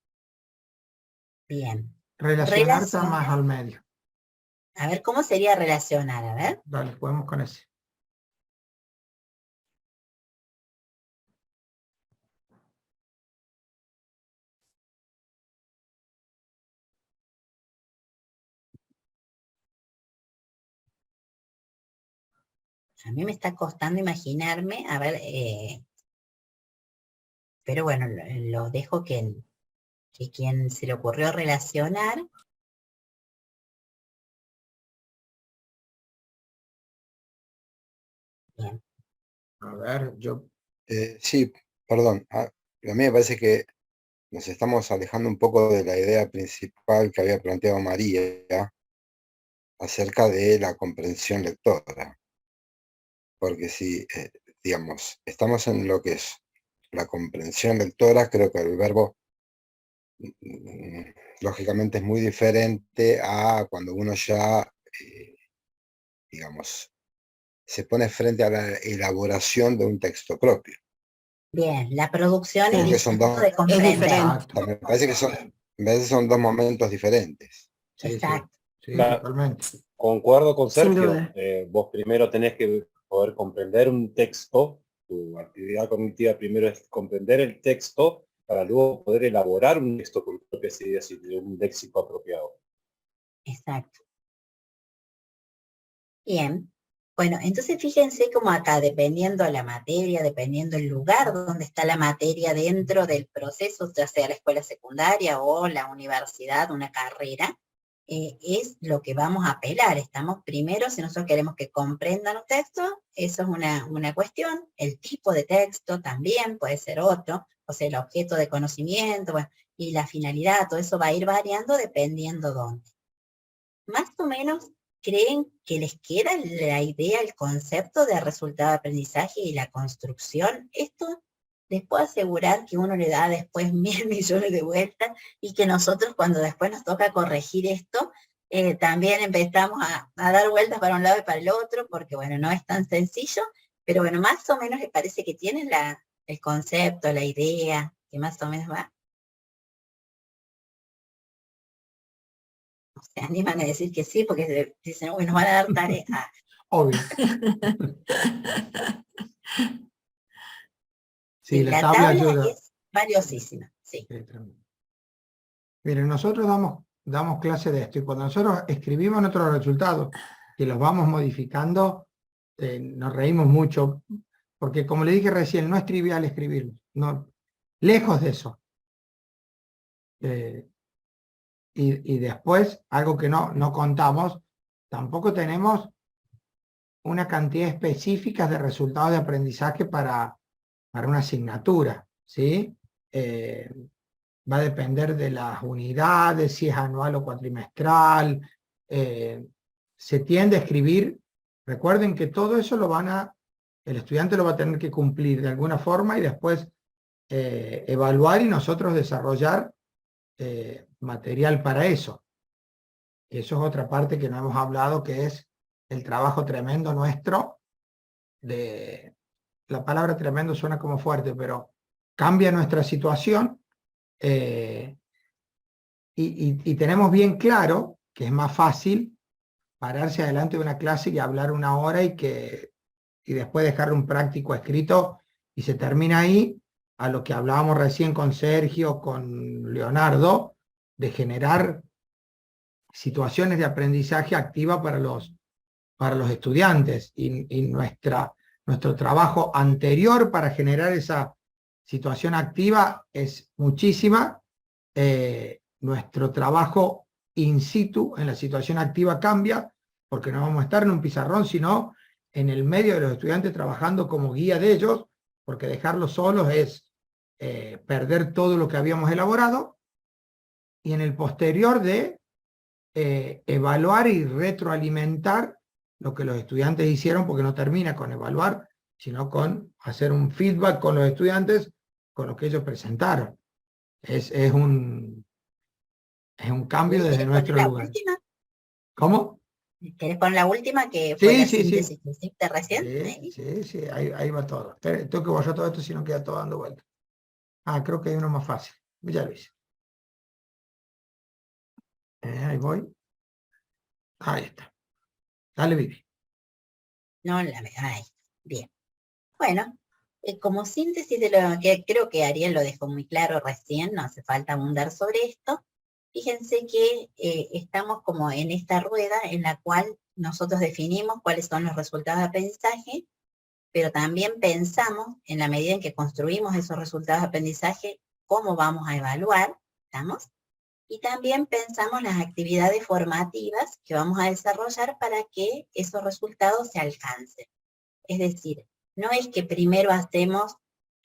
Bien. Relacionar está más al medio. A ver, ¿cómo sería relacionar? A ver. Dale, podemos con ese. A mí me está costando imaginarme, a ver, pero bueno, lo dejo que quien se le ocurrió relacionar. Bien. A ver, sí, perdón. A mí me parece que nos estamos alejando un poco de la idea principal que había planteado María acerca de la comprensión lectora. Porque si, digamos, estamos en lo que es la comprensión lectora, creo que el verbo lógicamente es muy diferente a cuando uno ya, digamos, se pone frente a la elaboración de un texto propio. Bien, la producción Creo es que son dos, de comprender. me parece que son dos momentos diferentes. Sí, exacto. Sí, totalmente. Concuerdo con Sin Sergio. duda. Vos primero tenés que poder comprender un texto. Tu actividad cognitiva primero es comprender el texto para luego poder elaborar un texto con propias ideas y un léxico apropiado. Exacto. Bien. Bueno, entonces fíjense como acá, dependiendo de la materia, dependiendo del lugar donde está la materia dentro del proceso, ya sea la escuela secundaria o la universidad, una carrera, es lo que vamos a apelar. Estamos primero, si nosotros queremos que comprendan un texto, eso es una cuestión. El tipo de texto también puede ser otro, o sea, el objeto de conocimiento, bueno, y la finalidad, todo eso va a ir variando dependiendo dónde. Más o menos, ¿creen que les queda la idea, el concepto de resultado de aprendizaje y la construcción? Esto les puedo asegurar que uno le da después 1.000 millones de vueltas y que nosotros cuando después nos toca corregir esto, también empezamos a dar vueltas para un lado y para el otro, porque bueno, no es tan sencillo, pero bueno, más o menos les parece que tienen el concepto, la idea, que más o menos va. Se animan a decir que sí, porque dicen, uy, nos van a dar tarea. Obvio. Sí, La tabla tabla ayuda. es valiosísima, sí. Miren, nosotros damos clase de esto y cuando nosotros escribimos nuestros resultados, que los vamos modificando, nos reímos mucho, porque como le dije recién, no es trivial escribirlo, no, lejos de eso. Y después, algo que no contamos, tampoco tenemos una cantidad específica de resultados de aprendizaje para una asignatura, ¿sí? Va a depender de las unidades, si es anual o cuatrimestral. Se tiende a escribir, recuerden que todo eso el estudiante lo va a tener que cumplir de alguna forma y después evaluar y nosotros desarrollar material para eso. Eso es otra parte que no hemos hablado, que es el trabajo tremendo nuestro. La palabra tremendo suena como fuerte, pero cambia nuestra situación y tenemos bien claro que es más fácil pararse adelante de una clase y hablar una hora y después dejar un práctico escrito y se termina ahí, a lo que hablábamos recién con Sergio, con Leonardo, de generar situaciones de aprendizaje activa para los estudiantes y nuestro trabajo anterior para generar esa situación activa es muchísima. Nuestro trabajo in situ en la situación activa cambia, porque no vamos a estar en un pizarrón, sino en el medio de los estudiantes trabajando como guía de ellos, porque dejarlos solos es perder todo lo que habíamos elaborado, y en el posterior de evaluar y retroalimentar lo que los estudiantes hicieron, porque no termina con evaluar, sino con hacer un feedback con los estudiantes con lo que ellos presentaron. Es un cambio desde nuestro lugar. Última? ¿Cómo? ¿Querés poner la última que fue la Sí. síntesis que hiciste recién? Sí, ahí va todo. Tengo que borrar todo esto si no queda todo dando vuelta. Creo que hay uno más fácil. Ya lo hice. Ahí voy. Ahí está. Dale, Vivi. No, ahí. Bien. Bueno, como síntesis de lo que creo que Ariel lo dejó muy claro recién, no hace falta abundar sobre esto. Fíjense que estamos como en esta rueda en la cual nosotros definimos cuáles son los resultados de aprendizaje, pero también pensamos, en la medida en que construimos esos resultados de aprendizaje, cómo vamos a evaluar, ¿estamos? Y también pensamos las actividades formativas que vamos a desarrollar para que esos resultados se alcancen. Es decir, no es que primero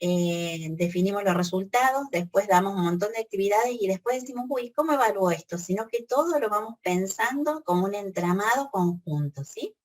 definimos los resultados, después damos un montón de actividades y después decimos, uy, ¿cómo evalúo esto? Sino que todo lo vamos pensando como un entramado conjunto, ¿sí?